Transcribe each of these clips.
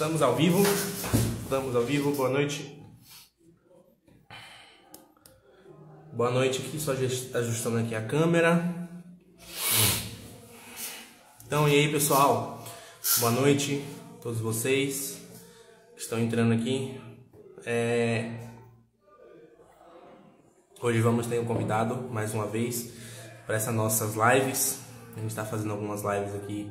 Estamos ao vivo. Estamos ao vivo. Boa noite. Boa noite aqui, só ajustando aqui a câmera. Então, e aí, pessoal? Boa noite a todos vocês que estão entrando aqui. Hoje vamos ter um convidado, mais uma vez, para essas nossas lives. A gente está fazendo algumas lives aqui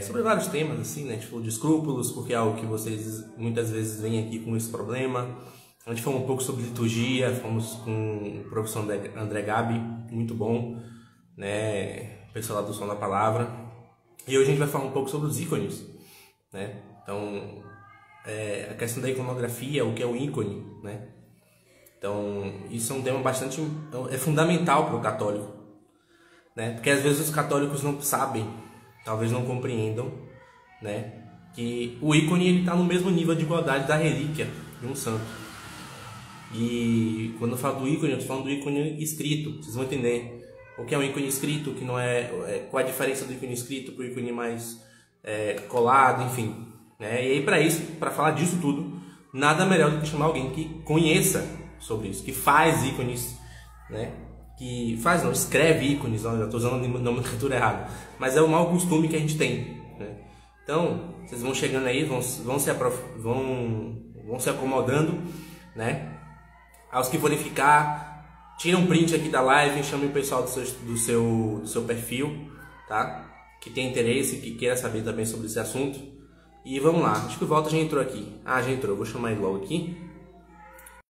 sobre vários temas, assim, né? A gente falou de escrúpulos, porque é algo que vocês muitas vezes vêm aqui com esse problema. A gente falou um pouco sobre liturgia, fomos com o professor André Gabi, muito bom, né? Pessoal lá do Som da Palavra. E hoje a gente vai falar um pouco sobre os ícones, né? Então, a questão da iconografia, o que é o ícone, né? Então, isso é um tema bastante... é fundamental para o católico, né? Porque às vezes os católicos não sabem, talvez não compreendam, né? Que o ícone está no mesmo nível de igualdade da relíquia de um santo. E quando eu falo do ícone, eu estou falando do ícone escrito. Vocês vão entender o que é um ícone escrito, o que não é, qual a diferença do ícone escrito para o ícone mais colado, enfim, né? E aí, para isso, para falar disso tudo, nada melhor do que chamar alguém que conheça sobre isso, que faz ícones, né? Que faz, não, escreve ícones, não, já estou usando a nomenclatura errada, mas é o mau costume que a gente tem, né? Então, vocês vão chegando aí, vão se acomodando, né? Aos que forem ficar, tira um print aqui da live, chame o pessoal do seu perfil, tá? Que tem interesse, que queira saber também sobre esse assunto. E vamos lá, acho que o Walter já entrou aqui. Ah, já entrou, vou chamar ele logo aqui.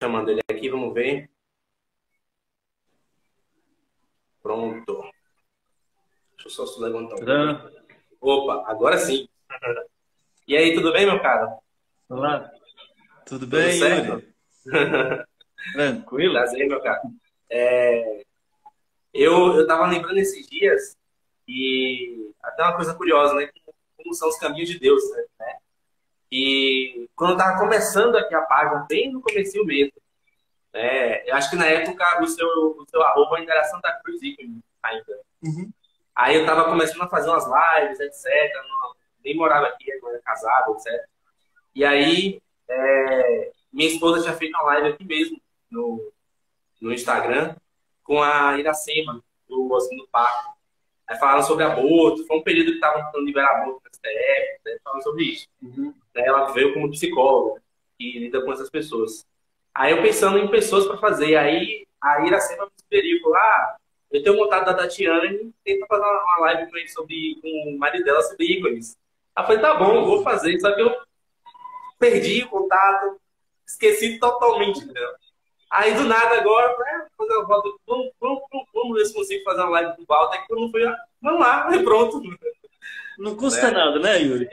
Chamando ele aqui, vamos ver. Pronto. Deixa eu só levantar um pouco. Opa, agora sim. E aí, tudo bem, meu cara? Olá, tudo bem, certo? Yuri? Tranquilo? Prazer, meu cara. Eu tava lembrando esses dias e até uma coisa curiosa, né? Como são os caminhos de Deus, né? E quando eu tava começando aqui a página, bem no comecinho mesmo, né? Eu acho que na época o seu arroba ainda era Santa Cruz Ícone ainda. Uhum. Aí eu tava começando a fazer umas lives, etc. Nem morava aqui, agora casado, etc. E aí minha esposa tinha feito uma live aqui mesmo, no Instagram, com a Iracema, do Parque. Aí falaram sobre aborto, foi um período que estavam tentando liberar aborto na STF, né, falando sobre isso. Uhum. Ela veio como psicóloga e lida com essas pessoas. Aí eu pensando em pessoas para fazer, aí a Iracema me sugeriu, falou, eu tenho contato da Tatiane, tenta fazer uma live com ele com o marido dela sobre ícones. Aí eu falei, tá bom, vou fazer, só que eu perdi o contato, esqueci totalmente, entendeu? Aí do nada agora, fazer uma volta, vamos ver se consigo fazer uma live com o Walter, que quando foi, vamos lá, aí pronto. Não custa nada, né, Yuri?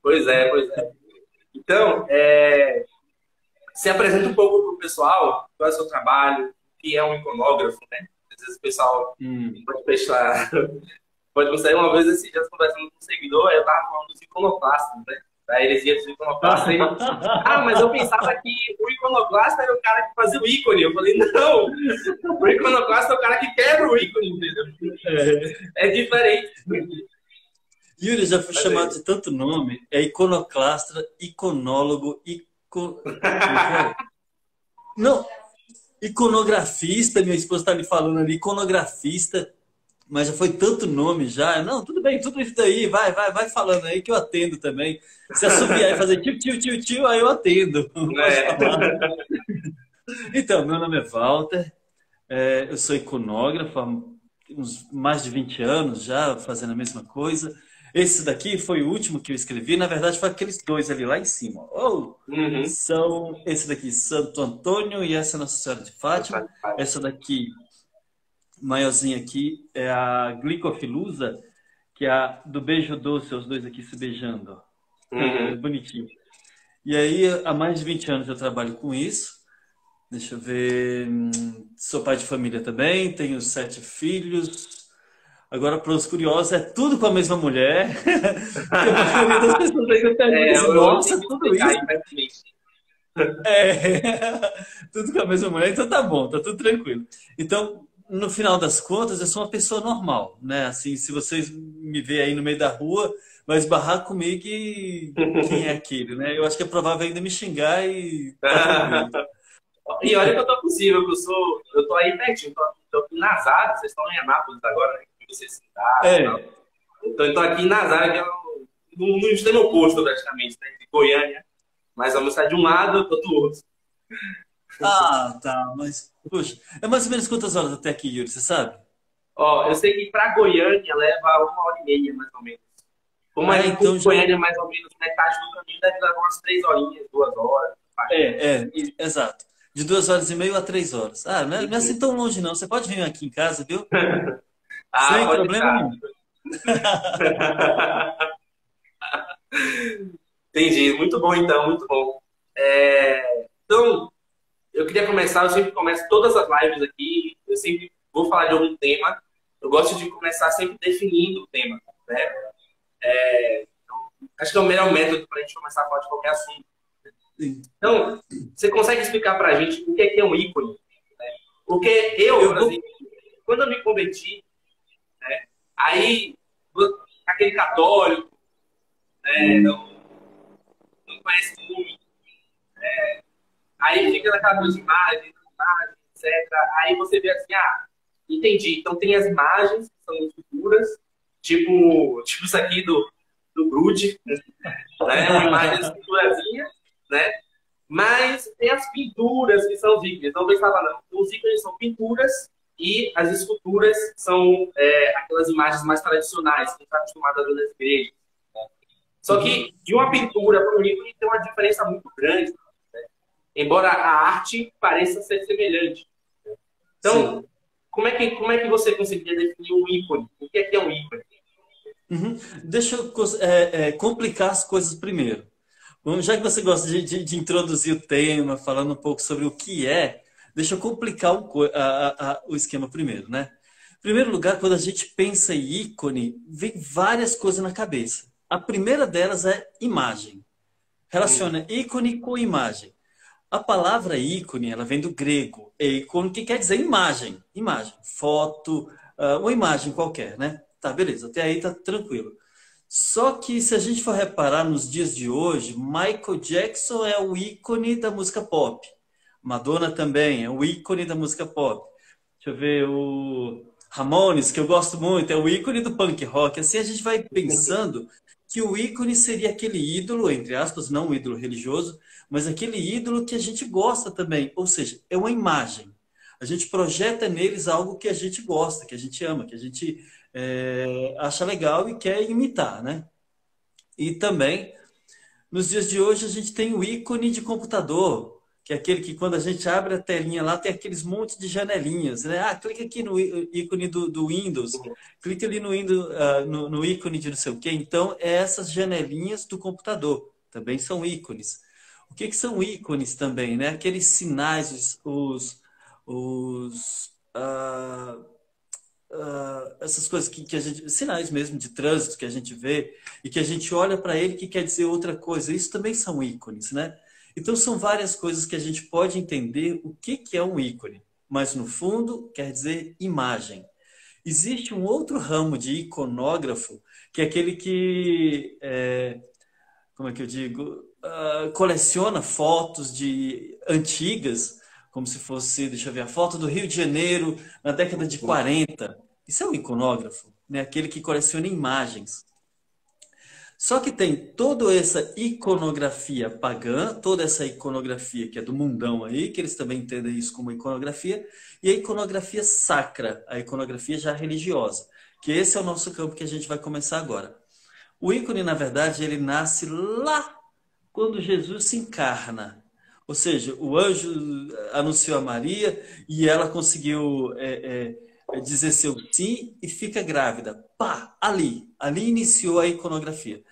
Pois é. Então, se apresenta um pouco para o pessoal, qual é o seu trabalho, o que é um iconógrafo, né? Às vezes o pessoal pode pensar, pode pensar, uma vez esses dias conversando com um seguidor, eu estava falando dos iconoclastas, né? Da heresia dos iconoclastas. Ele, mas eu pensava que o iconoclasta era o cara que fazia o ícone. Eu falei, não, o iconoclasta é o cara que quebra o ícone, entendeu? É diferente. Yuri já foi chamado de tanto nome, é iconoclasta, iconólogo, Não, iconografista, minha esposa está me falando ali, iconografista, mas já foi tanto nome já. Não, tudo bem, tudo isso daí, vai falando aí que eu atendo também. Se assoviar e fazer tio, aí eu atendo. Então, meu nome é Walter, eu sou iconógrafo há uns mais de 20 anos já, fazendo a mesma coisa. Esse daqui foi o último que eu escrevi, na verdade foi aqueles dois ali lá em cima. São esse daqui, Santo Antônio, e essa é Nossa Senhora de Fátima. Essa daqui, maiorzinha aqui, é a Glicofilusa, que é a do beijo doce, os dois aqui se beijando. Bonitinho. E aí, há mais de 20 anos eu trabalho com isso. Deixa eu ver. Sou pai de família também, tenho 7 filhos. Agora, para os curiosos, é tudo com a mesma mulher. Porque a maioria das pessoas ainda perguntam, nossa, tudo isso. Tudo com a mesma mulher, então tá bom, tá tudo tranquilo. Então, no final das contas, eu sou uma pessoa normal, né? Assim, se vocês me verem aí no meio da rua, vai esbarrar comigo e quem é aquele, né? Eu acho que é provável ainda me xingar e tá tranquilo. E olha que eu tô possível, que eu tô aí pertinho, tô aqui em Nazário, vocês estão em Anápolis agora, né? Que vocês citaram e tal. É. Então eu tô aqui em Nazário, que é no extremo oposto praticamente, né? De Goiânia. Mas vamos estar de um lado, eu tô do outro. Ah, tá, mas, poxa, é mais ou menos quantas horas até aqui, Yuri, você sabe? Ó, eu sei que pra Goiânia leva 1 hora e meia, mais ou menos. Como Ah, aqui por então já. Goiânia, mais ou menos, metade do caminho deve levar umas 3 horinhas, 2 horas. Exato. De 2 horas e meia a 3 horas. Ah, não é assim tão longe, não. Você pode vir aqui em casa, viu? Ah, Sem pode problema deixar. nenhum. Entendi. Muito bom, então, muito bom. Então, eu queria começar, eu sempre começo todas as lives aqui, eu sempre vou falar de algum tema. Eu gosto de começar sempre definindo o tema, né? Acho que é o melhor método para a gente começar a falar de qualquer assunto. Sim. Então, você consegue explicar para a gente o que é um ícone? Porque eu, Eu por vou. exemplo, quando eu me converti, aí aquele católico, não conhece muito, aí fica naquela coisa de imagem, etc. Aí você vê assim, entendi. Então tem as imagens, que são figuras, tipo isso aqui do Grude, né? Uma imagem de esculturazinha, né? Mas tem as pinturas, que são os ícones. Não pensava, não. Os ícones são pinturas e as esculturas são aquelas imagens mais tradicionais, que a gente está acostumado a ver nas igrejas. Só que de uma pintura para um ícone tem uma diferença muito grande, né? Embora a arte pareça ser semelhante. Sim. Então, como é que você conseguiria definir um ícone? O que é um ícone? Uhum. Deixa eu complicar as coisas primeiro. Bom, já que você gosta de introduzir o tema, falando um pouco sobre o que é, deixa eu complicar o esquema primeiro, né? Em primeiro lugar, quando a gente pensa em ícone, vem várias coisas na cabeça. A primeira delas é imagem. Relaciona ícone com imagem. A palavra ícone, ela vem do grego, eikon, que quer dizer imagem. Imagem, foto, uma imagem qualquer, né? Tá, beleza, até aí tá tranquilo. Só que se a gente for reparar nos dias de hoje, Michael Jackson é o ícone da música pop. Madonna também é o ícone da música pop. Deixa eu ver, o Ramones, que eu gosto muito, é o ícone do punk rock. Assim a gente vai pensando que o ícone seria aquele ídolo, entre aspas, não um ídolo religioso, mas aquele ídolo que a gente gosta também. Ou seja, é uma imagem. A gente projeta neles algo que a gente gosta, que a gente ama, que a gente acha legal e quer imitar, né? E também, nos dias de hoje, a gente tem o ícone de computador, que é aquele que quando a gente abre a telinha lá, tem aqueles montes de janelinhas, né? Ah, clica aqui no ícone do Windows, clica ali no, Windows, no ícone de não sei o quê. Então, é essas janelinhas do computador, também são ícones. O que são ícones também, né? Aqueles sinais, os, ah, essas coisas que a gente, sinais mesmo de trânsito que a gente vê e que a gente olha para ele que quer dizer outra coisa. Isso também são ícones, né? Então são várias coisas que a gente pode entender o que é um ícone, mas no fundo quer dizer imagem. Existe um outro ramo de iconógrafo que é aquele que, como é que eu digo, coleciona fotos de antigas, como se fosse, deixa eu ver, a foto do Rio de Janeiro na década de 40. Isso é um iconógrafo, né? Aquele que coleciona imagens. Só que tem toda essa iconografia pagã, toda essa iconografia que é do mundão aí, que eles também entendem isso como iconografia, e a iconografia sacra, a iconografia já religiosa, que esse é o nosso campo que a gente vai começar agora. O ícone, na verdade, ele nasce lá quando Jesus se encarna. Ou seja, o anjo anunciou a Maria e ela conseguiu dizer seu sim e fica grávida. Pá, ali iniciou a iconografia.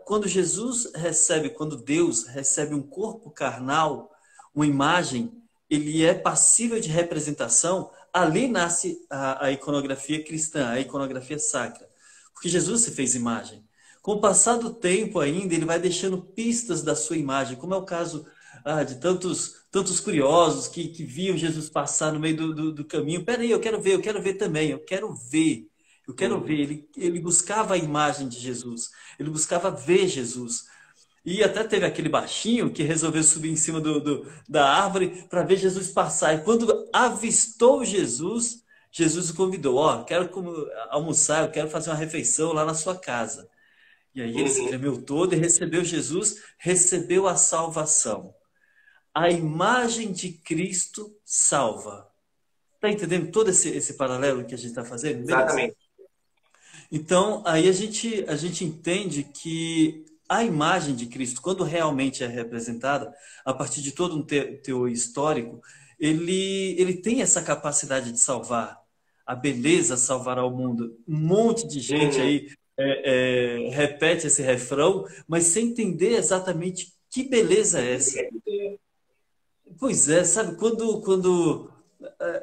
Quando Jesus recebe, quando Deus recebe um corpo carnal, uma imagem, ele é passível de representação, ali nasce a iconografia cristã, a iconografia sacra. Porque Jesus se fez imagem. Com o passar do tempo ainda, ele vai deixando pistas da sua imagem, como é o caso de tantos curiosos que viam Jesus passar no meio do caminho. Peraí, eu quero ver também, eu quero ver. Eu quero ver. Ele buscava a imagem de Jesus. Ele buscava ver Jesus. E até teve aquele baixinho que resolveu subir em cima da árvore para ver Jesus passar. E quando avistou Jesus, Jesus o convidou. Ó, quero almoçar, eu quero fazer uma refeição lá na sua casa. E aí ele se tremeu todo e recebeu Jesus, recebeu a salvação. A imagem de Cristo salva. Está entendendo todo esse paralelo que a gente está fazendo? Beleza. Exatamente. Então, aí a gente entende que a imagem de Cristo, quando realmente é representada, a partir de todo um teor histórico, ele tem essa capacidade de salvar. A beleza salvará o mundo. Um monte de gente aí repete esse refrão, mas sem entender exatamente que beleza é essa. Pois é, sabe, quando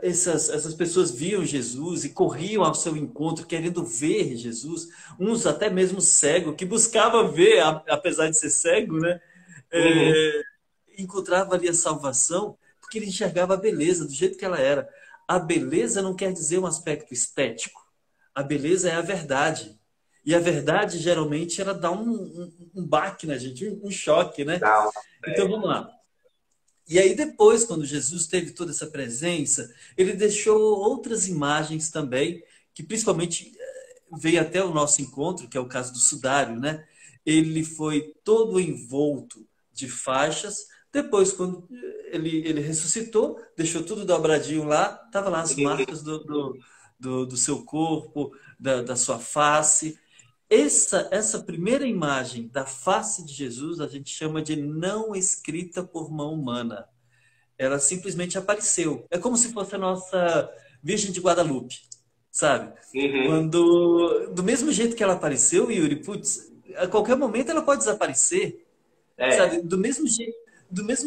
essas pessoas viam Jesus e corriam ao seu encontro querendo ver Jesus, uns até mesmo cego, que buscava ver, apesar de ser cego, né? Encontrava ali a salvação, porque ele enxergava a beleza do jeito que ela era. A beleza não quer dizer um aspecto estético. A beleza é a verdade. E a verdade, geralmente, ela dá um baque na gente, um choque, né? Então, vamos lá. E aí depois, quando Jesus teve toda essa presença, ele deixou outras imagens também, que principalmente veio até o nosso encontro, que é o caso do sudário, né? Ele foi todo envolto de faixas. Depois, quando ele ressuscitou, deixou tudo dobradinho lá, estava lá as marcas do seu corpo, da sua face. Essa primeira imagem da face de Jesus a gente chama de não escrita por mão humana. Ela simplesmente apareceu. É como se fosse a nossa Virgem de Guadalupe, sabe? Do mesmo jeito que ela apareceu, Yuri, putz, a qualquer momento ela pode desaparecer, sabe? Do mesmo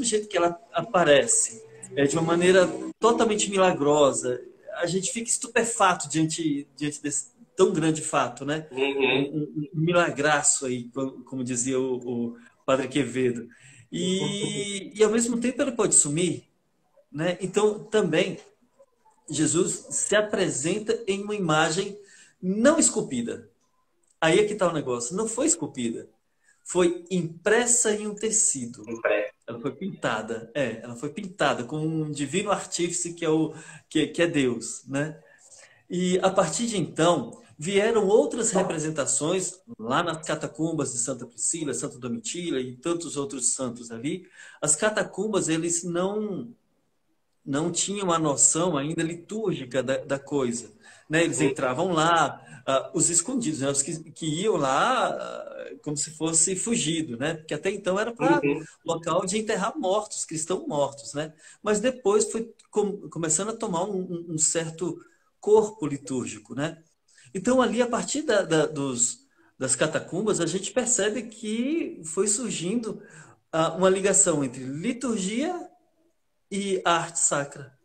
jeito que ela aparece, de uma maneira totalmente milagrosa, a gente fica estupefato diante desse tão grande fato, né? Um milagraço aí, como dizia o Padre Quevedo. E ao mesmo tempo ele pode sumir, né? Então também Jesus se apresenta em uma imagem não esculpida. Aí é que está o negócio. Não foi esculpida. Foi impressa em um tecido. Ela foi pintada. Ela foi pintada com um divino artífice que é Deus, né? E a partir de então vieram outras representações lá nas catacumbas de Santa Priscila, Santa Domitila e tantos outros santos ali. As catacumbas, eles não tinham a noção ainda litúrgica da coisa, né? Eles entravam lá, os escondidos, né? Os que iam lá como se fosse fugido, né? Porque até então era para local de enterrar mortos, cristãos mortos, né? Mas depois foi começando a tomar um certo corpo litúrgico, né? Então, ali, a partir das catacumbas, a gente percebe que foi surgindo uma ligação entre liturgia e a arte sacra.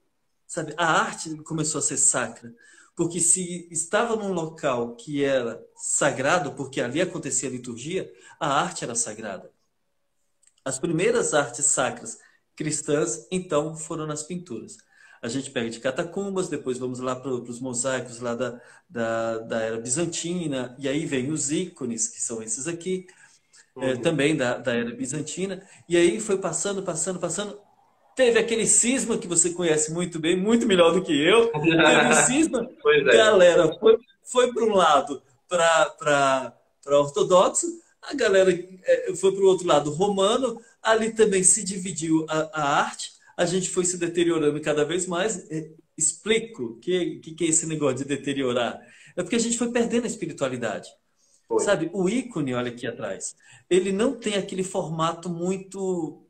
Sabe? A arte começou a ser sacra, porque se estava num local que era sagrado, porque ali acontecia a liturgia, a arte era sagrada. As primeiras artes sacras cristãs, então, foram nas pinturas. A gente pega de catacumbas, depois vamos lá para os mosaicos lá da era bizantina, e aí vem os ícones, que são esses aqui, também da era bizantina, e aí foi passando. Teve aquele cisma que você conhece muito bem, muito melhor do que eu. Teve um cisma, galera foi para um lado para ortodoxo, a galera foi para o outro lado romano, ali também se dividiu a arte. A gente foi se deteriorando cada vez mais. Explico o que é esse negócio de deteriorar. É porque a gente foi perdendo a espiritualidade. Sabe, o ícone, olha aqui atrás, ele não tem aquele formato muito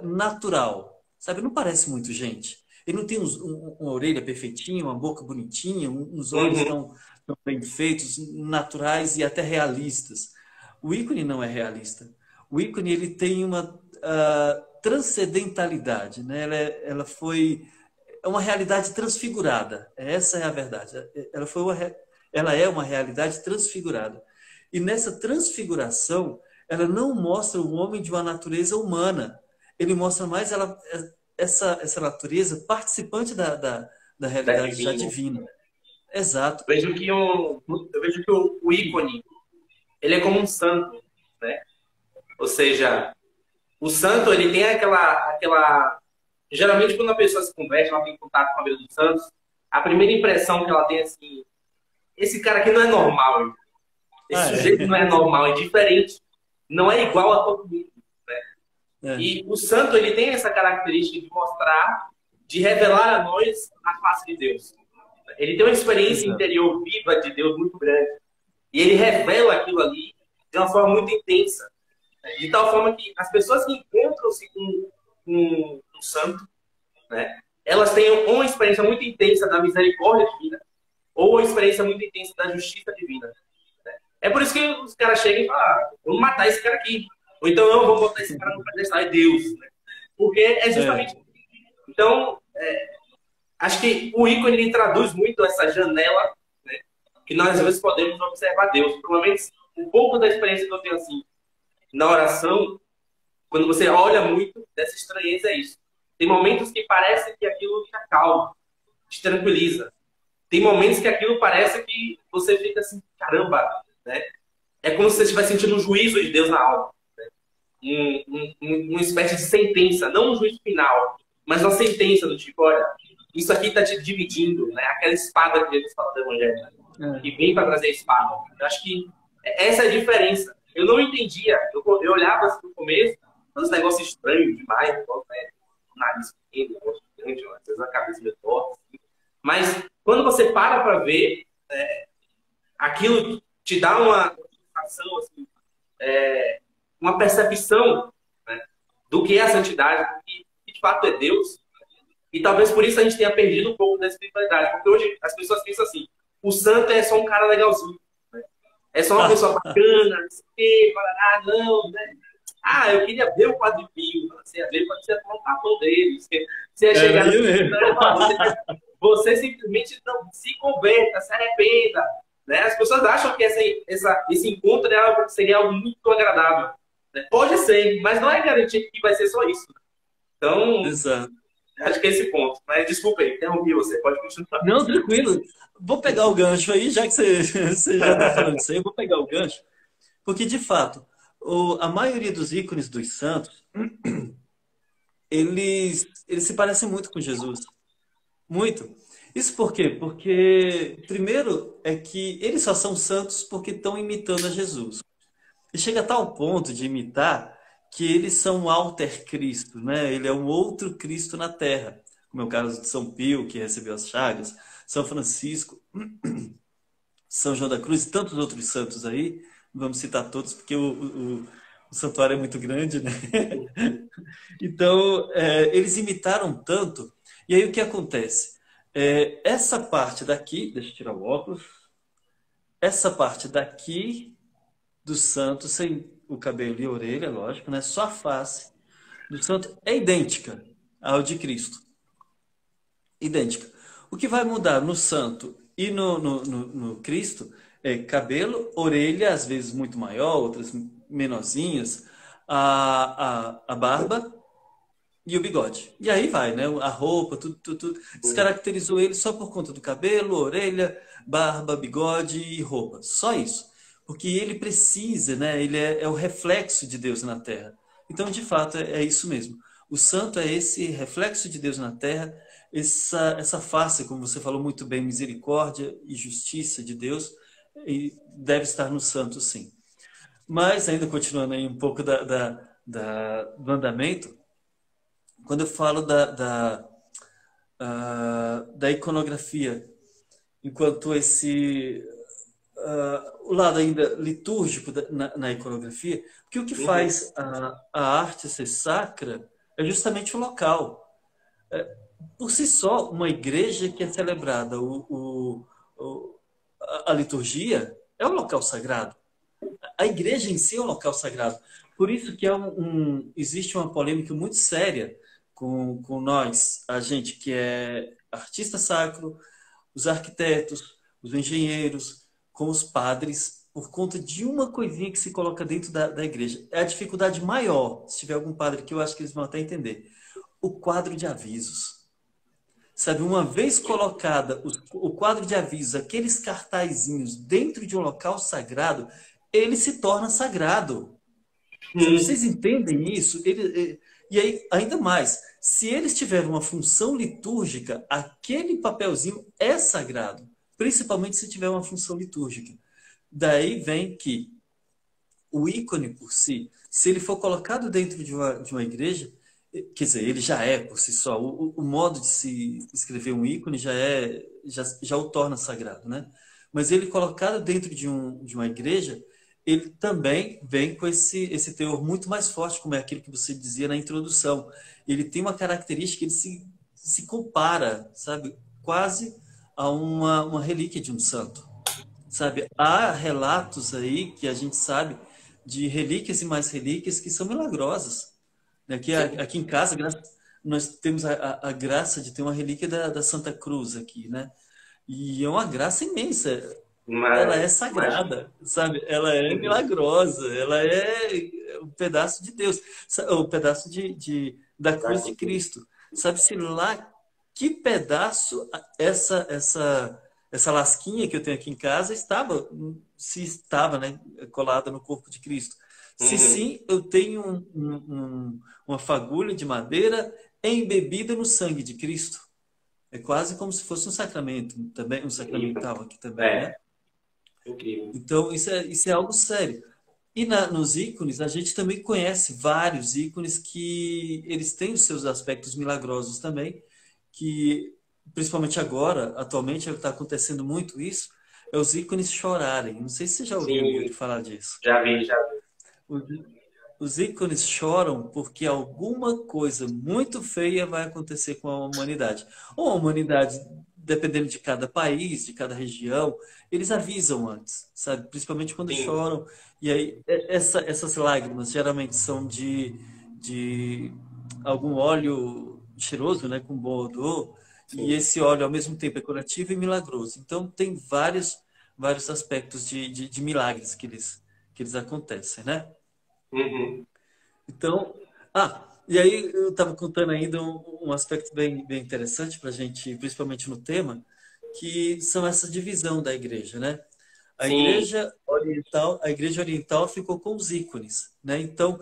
natural. Sabe, não parece muito gente. Ele não tem uma orelha perfeitinha, uma boca bonitinha, uns olhos tão bem feitos, naturais e até realistas. O ícone não é realista. O ícone ele tem uma transcendentalidade, né? Ela foi uma realidade transfigurada. Essa é a verdade. Ela é uma realidade transfigurada. E nessa transfiguração, ela não mostra o homem de uma natureza humana. Ele mostra mais essa natureza participante da realidade já divina. Exato. Eu vejo que o ícone, ele é como um santo, né? Ou seja, o santo, ele tem aquela... Geralmente, quando a pessoa se converte, ela tem contato com a vida dos santos, a primeira impressão que ela tem é assim, esse cara aqui não é normal, esse sujeito não é normal, é diferente, não é igual a todo mundo. E o santo, ele tem essa característica de mostrar, de revelar a nós a face de Deus. Ele tem uma experiência interior viva de Deus muito grande. E ele revela aquilo ali de uma forma muito intensa. De tal forma que as pessoas que encontram-se com um santo, né, elas têm ou uma experiência muito intensa da misericórdia divina, ou uma experiência muito intensa da justiça divina. É por isso que os caras chegam e falam, vamos matar esse cara aqui. Ou então, não, vamos botar esse cara no pedestal, é Deus. Né? Porque é justamente... Então, acho que o ícone, ele traduz muito essa janela, né, que nós, às vezes, podemos observar Deus. Provavelmente, um pouco da experiência que eu tenho, assim, na oração, quando você olha muito dessa estranheza, é isso. Tem momentos que parece que aquilo te acalma, te tranquiliza. Tem momentos que aquilo parece que você fica assim, caramba, né? É como se você estivesse sentindo um juízo de Deus na alma. Né? Uma espécie de sentença, não um juízo final, mas uma sentença do tipo, olha, isso aqui está te dividindo, né? Aquela espada que Jesus fala do Evangelho, né? Que vem para trazer a espada. Eu acho que essa é a diferença. Eu não entendia, eu olhava assim no começo, uns negócios estranhos demais, né? O nariz pequeno, grande, às vezes a cabeça meio torta. Assim. Mas quando você para ver, aquilo te dá uma sensação, assim, uma percepção, né, do que é a santidade, do que de fato é Deus. E talvez por isso a gente tenha perdido um pouco da espiritualidade. Porque hoje as pessoas pensam assim, o santo é só um cara legalzinho. Né? É só uma pessoa bacana, não sei o quê, não, né? Ah, eu queria ver o Padre Pio. Você ia ver, pode ser tomar um tapão dele. Você ia chegar você simplesmente não se converta, se arrependa. Né? As pessoas acham que esse encontro seria algo muito agradável. Né? Pode ser, mas não é garantido que vai ser só isso. Então, acho que é esse ponto. Mas desculpa aí, interrompi você. Pode continuar. Não, tranquilo. Vou pegar o gancho aí, já que você já está falando isso aí, eu vou pegar o gancho. Porque, de fato, a maioria dos ícones dos santos, eles se parecem muito com Jesus. Muito. Isso por quê? Porque, primeiro, é que eles só são santos porque estão imitando a Jesus. E chega a tal ponto de imitar que eles são um alter Cristo, né? Ele é um outro Cristo na Terra. Como é o caso de São Pio, que recebeu as chagas, São Francisco, São João da Cruz e tantos outros santos aí. Vamos citar todos, porque o santuário é muito grande, né? Então, eles imitaram tanto. E aí o que acontece? Essa parte daqui, deixa eu tirar o óculos. Essa parte daqui do santo, sem o cabelo e a orelha, lógico, né? Só a face do santo é idêntica ao de Cristo. Idêntica. O que vai mudar no santo e no Cristo é cabelo, orelha, às vezes muito maior, outras menorzinhas, a barba e o bigode. E aí vai, né? A roupa, tudo. Descaracterizou ele só por conta do cabelo, orelha, barba, bigode e roupa. Só isso. Porque ele precisa, né? Ele é o reflexo de Deus na Terra. Então, de fato, é isso mesmo. O santo é esse reflexo de Deus na Terra, essa face, como você falou muito bem, misericórdia e justiça de Deus, e deve estar no santo, sim. Mas, ainda continuando aí um pouco do andamento, quando eu falo da iconografia, enquanto o lado ainda litúrgico na iconografia, porque o que faz a arte ser sacra é justamente o local. Por si só, uma igreja que é celebrada a liturgia é um local sagrado. A igreja em si é um local sagrado. Por isso que existe uma polêmica muito séria com nós, a gente que é artista sacro, os arquitetos, os engenheiros, com os padres, por conta de uma coisinha que se coloca dentro da igreja. É a dificuldade maior, se tiver algum padre que eu acho que eles vão até entender. O quadro de avisos. Sabe, uma vez colocada o quadro de aviso, aqueles cartazinhos dentro de um local sagrado, ele se torna sagrado. Sabe, Hum. vocês entendem isso? E aí, ainda mais, se eles tiverem uma função litúrgica, aquele papelzinho é sagrado, principalmente se tiver uma função litúrgica. Daí vem que o ícone por si, se ele for colocado dentro de uma igreja, quer dizer, ele já é por si só. O modo de se escrever um ícone já o torna sagrado, né? Mas ele colocado dentro de uma igreja, ele também vem com esse teor muito mais forte, como é aquilo que você dizia na introdução. Ele tem uma característica, ele se compara, sabe, quase a uma relíquia de um santo. Sabe, há relatos aí que a gente sabe de relíquias e mais relíquias que são milagrosas. Aqui, Sim. aqui em casa, nós temos a graça de ter uma relíquia da Santa Cruz aqui, né? E é uma graça imensa. Ela é Mas, sagrada, sabe? Ela é uhum. milagrosa, ela é um pedaço de Deus, o pedaço da cruz de Daqui. Cristo. Sabe-se lá que pedaço essa lasquinha que eu tenho aqui em casa estava, se estava, né, colada no corpo de Cristo. Se Uhum. sim, eu tenho uma fagulha de madeira embebida no sangue de Cristo. É quase como se fosse um sacramento, também um Incrível. sacramental aqui também, né? É, incrível. Então, isso é algo sério. E nos ícones, a gente também conhece vários ícones que eles têm os seus aspectos milagrosos também, que, principalmente agora, atualmente, está acontecendo muito isso, é os ícones chorarem. Não sei se você já ouviu, Yuri, Sim, falar disso. já vi, já vi. Os, os ícones choram porque alguma coisa muito feia vai acontecer com a humanidade. Ou a humanidade, dependendo de cada país, de cada região, eles avisam antes, sabe? Principalmente quando Sim. choram. E aí, essas lágrimas geralmente são de algum óleo cheiroso, né, com bom odor. E Sim. esse óleo, ao mesmo tempo, é curativo e milagroso. Então, tem vários aspectos de milagres que eles acontecem, né? Uhum. Então, e aí eu estava contando ainda um aspecto bem interessante para a gente, principalmente no tema, que são essa divisão da igreja, né? Sim. A igreja oriental ficou com os ícones, né? Então,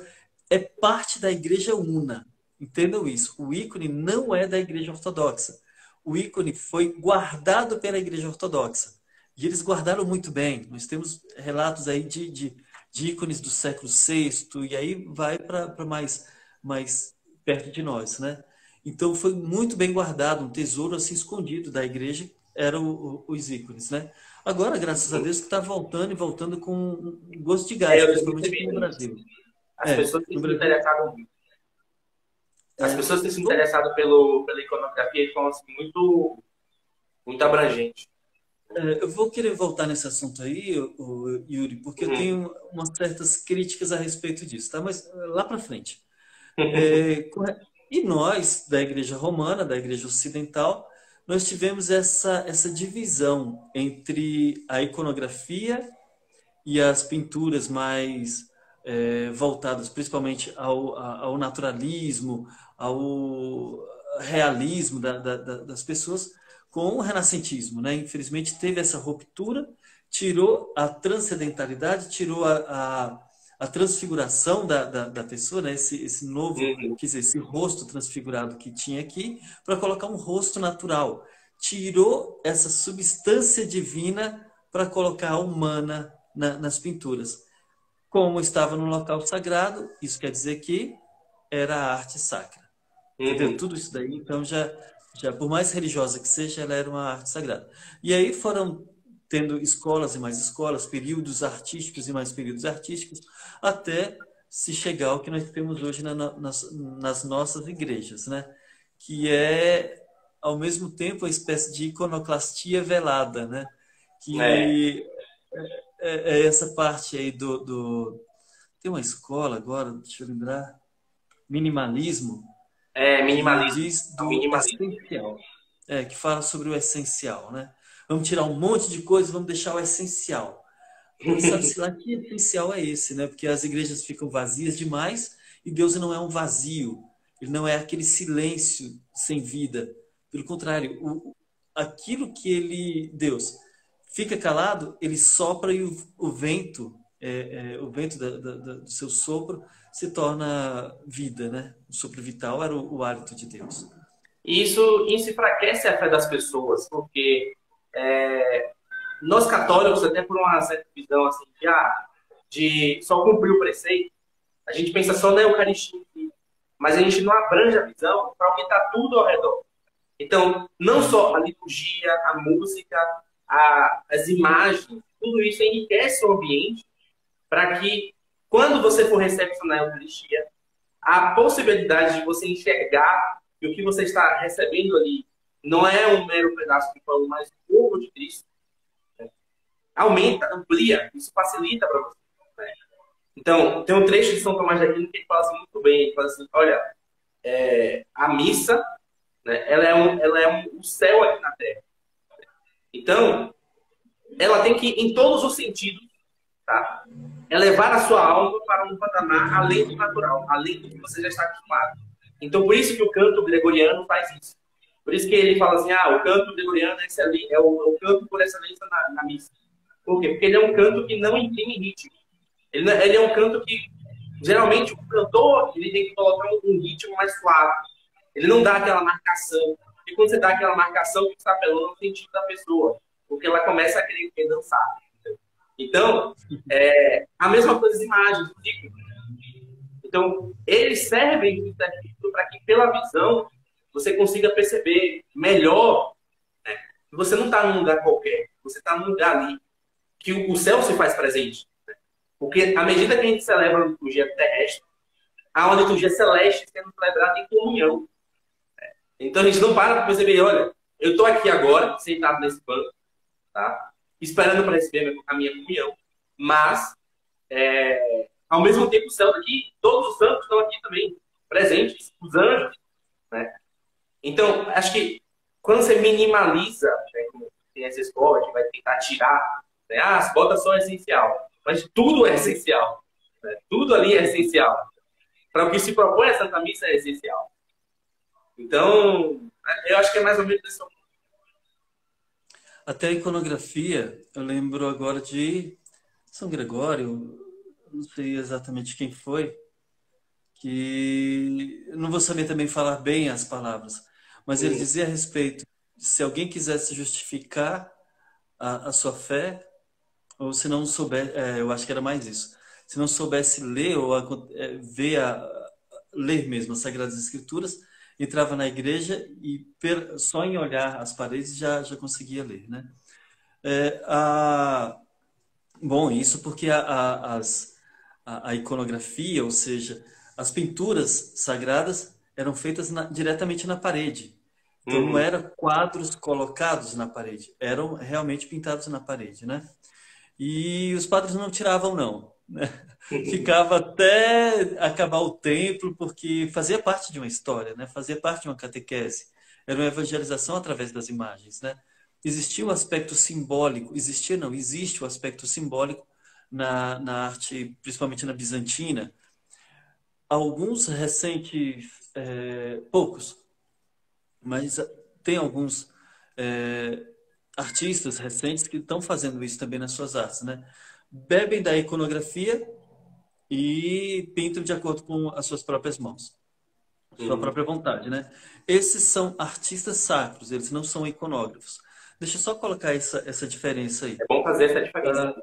é parte da igreja una. Entendam isso. O ícone não é da igreja ortodoxa. O ícone foi guardado pela igreja ortodoxa. E eles guardaram muito bem. Nós temos relatos aí de ícones do século VI, e aí vai para mais perto de nós, né? Então foi muito bem guardado, um tesouro assim escondido da igreja eram os ícones, né? Agora, graças a Deus, que está voltando e voltando com um gosto de É, gás, eu tenho principalmente aqui no percebido isso. Brasil. As pessoas têm No se Brasil, interessado muito. As é, pessoas têm se vamos, interessado pela iconografia de forma assim, muito, muito abrangente. eu vou querer voltar nesse assunto aí, Yuri, porque eu Uhum. tenho umas certas críticas a respeito disso, tá? Mas lá para frente. E nós, da Igreja Romana, da Igreja Ocidental, nós tivemos essa divisão entre a iconografia e as pinturas mais voltadas principalmente ao naturalismo, ao realismo das pessoas, com o renascentismo, né? Infelizmente teve essa ruptura, tirou a transcendentalidade, tirou a transfiguração da pessoa, né? Esse novo, Uhum. quer dizer, esse rosto transfigurado que tinha aqui, para colocar um rosto natural. Tirou essa substância divina para colocar a humana nas pinturas. Como estava no local sagrado, isso quer dizer que era a arte sacra. Entendeu? Uhum. Tudo isso daí, então já por mais religiosa que seja, ela era uma arte sagrada. E aí foram tendo escolas e mais escolas, períodos artísticos e mais períodos artísticos, até se chegar ao que nós temos hoje nas nossas igrejas, né? Que é, ao mesmo tempo, uma espécie de iconoclastia velada, né? É, Que é essa parte aí Tem uma escola agora, deixa eu lembrar, minimalismo, que minimalismo. diz É o do minimalismo. essencial, que fala sobre o essencial, né? Vamos tirar um monte de coisa, vamos deixar o essencial. Agora, sabe-se lá que essencial é esse, né? Porque as igrejas ficam vazias demais e Deus não é um vazio, ele não é aquele silêncio sem vida. Pelo contrário, aquilo que Deus fica calado, ele sopra e o vento, o vento do seu sopro se torna vida, né? O sopro vital era o hálito de Deus. E isso enfraquece a fé das pessoas, porque nós católicos, até por uma certa visão assim, de só cumprir o preceito, a gente pensa só na Eucaristia, mas a gente não abrange a visão para o que está tudo ao redor. Então, não só a liturgia, a música, as imagens, tudo isso enriquece o ambiente para que, quando você for recepcionar a Eucaristia, a possibilidade de você enxergar que o que você está recebendo ali não é um mero pedaço de pão, mas o corpo de Cristo, né? Aumenta, amplia, isso facilita para você. Né? Então, tem um trecho de São Tomás de Aquino que ele fala assim, muito bem, ele fala assim, olha, a missa, né, ela é um céu aqui na Terra. Então, ela tem que, em todos os sentidos, tá, elevar a sua alma para um patamar além do natural, além do que você já está acostumado. Então, por isso que o canto gregoriano faz isso. Por isso que ele fala assim, o canto gregoriano é o canto por excelência na missa. Por quê? Porque ele é um canto que não imprime ritmo. Ele é um canto que, geralmente, o cantor ele tem que colocar um ritmo mais suave. Ele não dá aquela marcação. E quando você dá aquela marcação, você está apelando ao sentido da pessoa. Porque ela começa a querer dançar. Então, a mesma coisa as imagens. Então, eles servem para que, pela visão, você consiga perceber melhor, né, que você não está num lugar qualquer. Você está num lugar ali que o céu se faz presente. Né? Porque, à medida que a gente celebra a liturgia terrestre, há uma liturgia celeste sendo celebrada em comunhão. Então, a gente não para perceber, olha, eu estou aqui agora, sentado nesse banco, tá? Esperando para receber a minha comunhão, mas, ao mesmo tempo, o céu daqui, todos os santos estão aqui também, presentes, os anjos, né? Então, acho que quando você minimaliza, né, como tem essa escola que vai tentar tirar, né, as botas são essencial, mas tudo é essencial, né? Tudo ali é essencial. Para o que se propõe a Santa Missa é essencial. Então, eu acho que é mais ou menos isso. Até a iconografia, eu lembro agora de São Gregório, não sei exatamente quem foi, que eu não vou saber também falar bem as palavras, mas ele dizia a respeito, se alguém quisesse justificar a sua fé, ou se não souber, eu acho que era mais isso, se não soubesse ler ou ler mesmo as Sagradas Escrituras, entrava na igreja e só em olhar as paredes já conseguia ler, né? Bom, isso porque a iconografia, ou seja, as pinturas sagradas eram feitas diretamente na parede. Então não eram quadros colocados na parede, eram realmente pintados na parede, né? E os padres não tiravam, não, né? Ficava até acabar o templo, porque fazia parte de uma história, né? Fazia parte de uma catequese. Era uma evangelização através das imagens, né? Existia o aspecto simbólico, existe o aspecto simbólico na arte, principalmente na bizantina. Alguns recentes, poucos, mas tem alguns artistas recentes que estão fazendo isso também nas suas artes, né? Bebem da iconografia e pintam de acordo com as suas próprias mãos, sua própria vontade, né? Esses são artistas sacros, eles não são iconógrafos. Deixa eu só colocar essa diferença aí. É bom fazer essa diferença.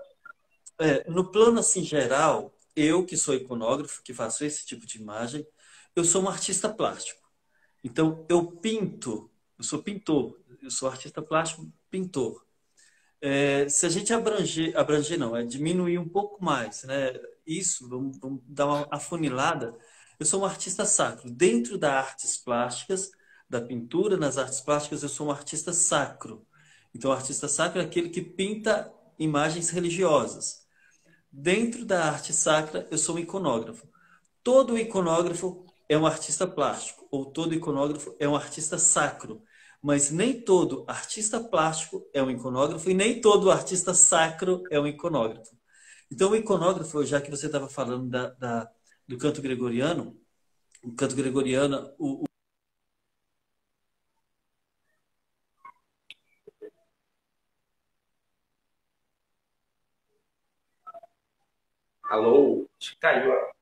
No plano assim geral, eu que sou iconógrafo, que faço esse tipo de imagem, eu sou um artista plástico. Então, eu pinto, eu sou pintor, eu sou artista plástico, pintor. Se a gente abranger não, diminuir um pouco mais, né? Isso, vamos dar uma afunilada. Eu sou um artista sacro. Dentro das artes plásticas, da pintura nas artes plásticas, eu sou um artista sacro. Então, o artista sacro é aquele que pinta imagens religiosas. Dentro da arte sacra, eu sou um iconógrafo. Todo iconógrafo é um artista plástico, ou todo iconógrafo é um artista sacro. Mas nem todo artista plástico é um iconógrafo e nem todo artista sacro é um iconógrafo. Então, o iconógrafo, já que você estava falando do canto gregoriano, o canto gregoriano, Alô? Acho que caiu, ó.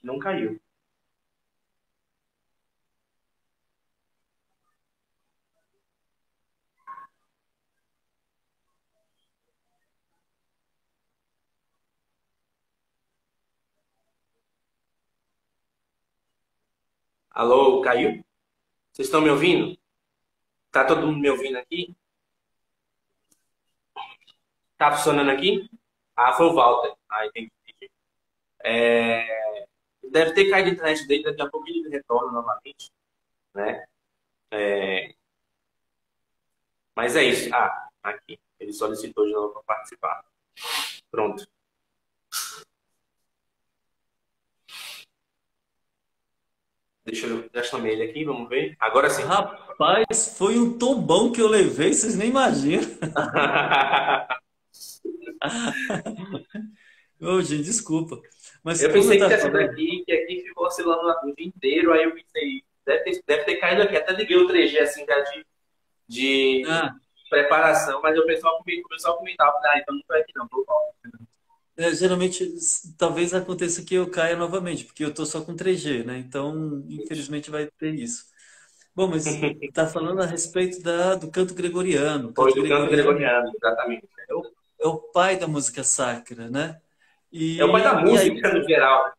Não caiu. Alô, caiu? Vocês estão me ouvindo? Tá todo mundo me ouvindo aqui? Tá funcionando aqui? Ah, foi o Walter. Ah, entendi. É, deve ter caído a internet dele, daqui a pouco ele retorna novamente, né? É, mas é isso. Ah, aqui. Ele solicitou de novo para participar. Pronto. Deixa eu já chamei ele aqui, vamos ver. Agora sim. Rapaz, foi um tombão que eu levei, vocês nem imaginam. Ô, gente, desculpa. Mas Eu como eu pensei que estava tinha sido falando, aqui, que aqui ficou oscilando o dia inteiro, aí eu pensei, deve ter caído aqui. Até liguei o 3G assim já de ah, preparação, mas o pessoal começou a comentar, eu falei, ah, então não foi aqui não, tô bom. geralmente, talvez aconteça que eu caia novamente, porque eu estou só com 3G, né? Então, infelizmente, vai ter isso. Bom, mas está falando a respeito do canto gregoriano. O Foi canto do canto gregoriano gregoriano, exatamente. é o pai da música sacra, né? É o pai da E aí, música no geral.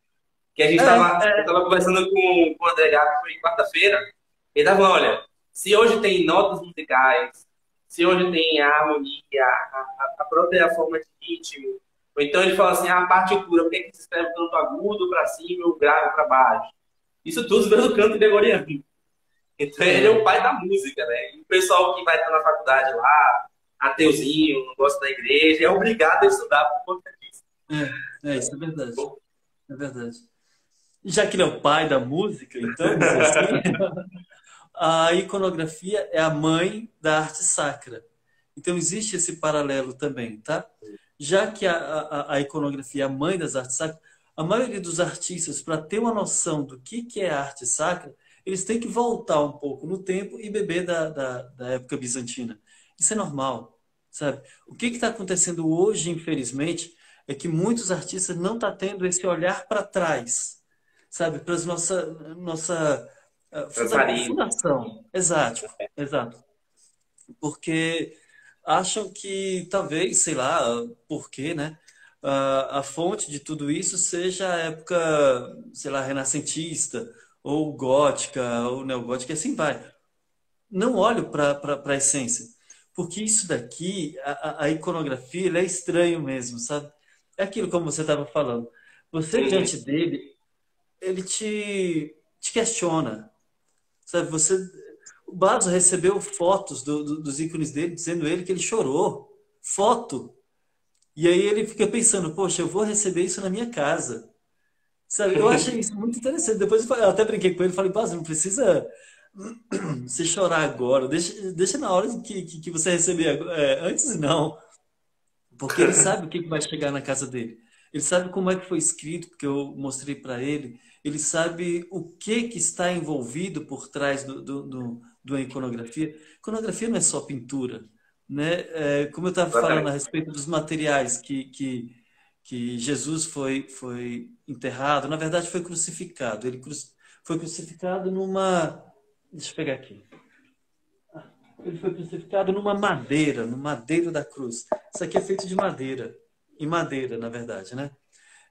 Que a gente eu é, tava conversando com o André Gato, foi quarta-feira, ele tava falando, olha, se hoje tem notas musicais, se hoje tem a harmonia, a própria forma de ritmo, ou então ele fala assim, a partitura, por que que se escreve tanto agudo para cima e o grave para baixo? Isso tudo vem do canto gregoriano. Então ele é o é, pai da música, né? E o pessoal que vai estar na faculdade lá, ateuzinho, não gosta da igreja, é obrigado a estudar por conta disso. isso é verdade. É verdade. Já que ele é o pai da música, então, vamos dizer assim, a iconografia é a mãe da arte sacra. Então, existe esse paralelo também, tá? Já que a iconografia é a mãe das artes sacras, a maioria dos artistas, para ter uma noção do que é arte sacra, eles têm que voltar um pouco no tempo e beber da época bizantina. Isso é normal, sabe? O que está acontecendo hoje, infelizmente, é que muitos artistas não estão tendo esse olhar para trás, sabe? Para nossa Dançarino. fundação. Exato, exato. Porque acham que talvez, sei lá, por quê, né? A fonte de tudo isso seja a época, sei lá, renascentista, ou gótica, ou neogótica, e assim vai. Não olho para a essência, porque isso daqui, a iconografia, ele é estranho mesmo, sabe? É aquilo como você estava falando. Você Uhum. diante dele, ele te questiona, sabe? O Basso recebeu fotos dos ícones dele, dizendo ele que ele chorou. Foto. E aí ele fica pensando, poxa, eu vou receber isso na minha casa. Sabe? Eu achei isso muito interessante. Depois eu até brinquei com ele, falei, Basso, não precisa você chorar agora. Deixa na hora que você receber. Antes não. Porque ele sabe o que vai chegar na casa dele. Ele sabe como é que foi escrito, porque eu mostrei para ele. Ele sabe o que está envolvido por trás de uma iconografia. Iconografia não é só pintura, né? Como eu estava falando a Exatamente. respeito dos materiais que Jesus foi enterrado, na verdade foi crucificado. Foi crucificado numa. Deixa eu pegar aqui. Ele foi crucificado numa madeira, no madeiro da cruz. Isso aqui é feito de madeira, em madeira, na verdade, né?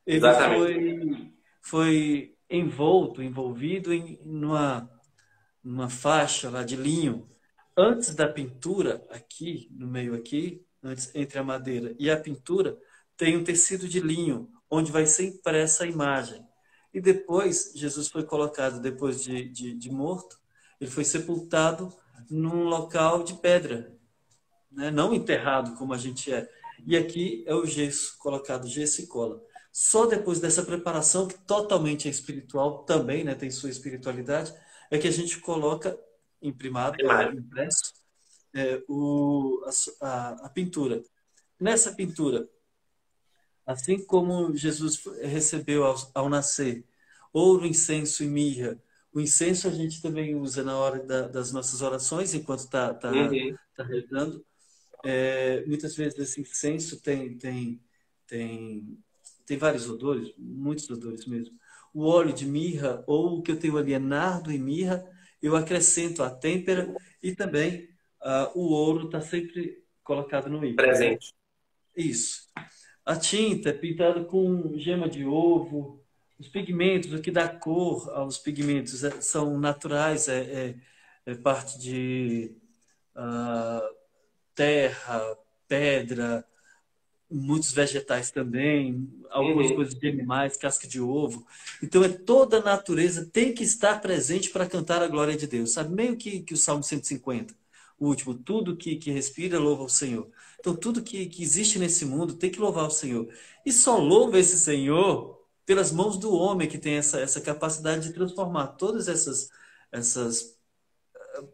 Ele Exatamente. foi envolvido numa faixa lá de linho. Antes da pintura, aqui, no meio aqui, antes, entre a madeira e a pintura, tem um tecido de linho, onde vai ser impressa a imagem. E depois, Jesus foi colocado, depois de morto, ele foi sepultado num local de pedra, né? Não enterrado como a gente é. E aqui é o gesso, colocado gesso e cola. Só depois dessa preparação, que totalmente é espiritual também, né? Tem sua espiritualidade, é que a gente coloca imprimado, Imagem. impresso, a pintura. Nessa pintura, assim como Jesus recebeu ao nascer ouro, incenso e mirra, o incenso a gente também usa na hora das nossas orações, enquanto Uhum. tá rezando. Muitas vezes esse incenso tem tem vários odores, muitos odores mesmo. O óleo de mirra, ou o que eu tenho ali é nardo e mirra, eu acrescento a têmpera e também o ouro está sempre colocado no ícone, né? Presente. Isso. A tinta é pintada com gema de ovo. Os pigmentos, o que dá cor aos pigmentos são naturais, é parte de ah, terra, pedra, muitos vegetais também, algumas Uhum. coisas de animais, casca de ovo. Então, toda a natureza tem que estar presente para cantar a glória de Deus. Sabe? Meio que o Salmo 150, o último, tudo que respira louva o Senhor. Então, tudo que existe nesse mundo tem que louvar o Senhor. E só louva esse Senhor pelas mãos do homem que tem essa capacidade de transformar todas essas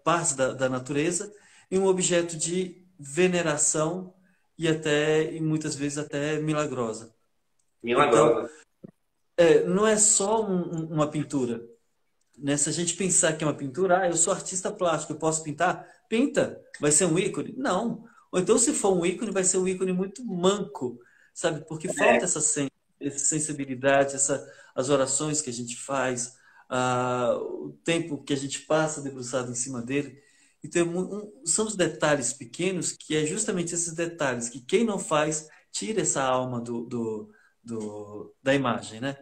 partes da natureza em um objeto de veneração e muitas vezes até milagrosa. Então, Milagrosa. não é só uma pintura, né? Se a gente pensar que é uma pintura, eu sou artista plástico, eu posso pintar? Pinta, vai ser um ícone? Não. Ou então, se for um ícone, vai ser um ícone muito manco, sabe? Porque falta É. essa sensibilidade, as orações que a gente faz, o tempo que a gente passa debruçado em cima dele. Então, são os detalhes pequenos que é justamente esses detalhes que quem não faz tira essa alma da imagem, né?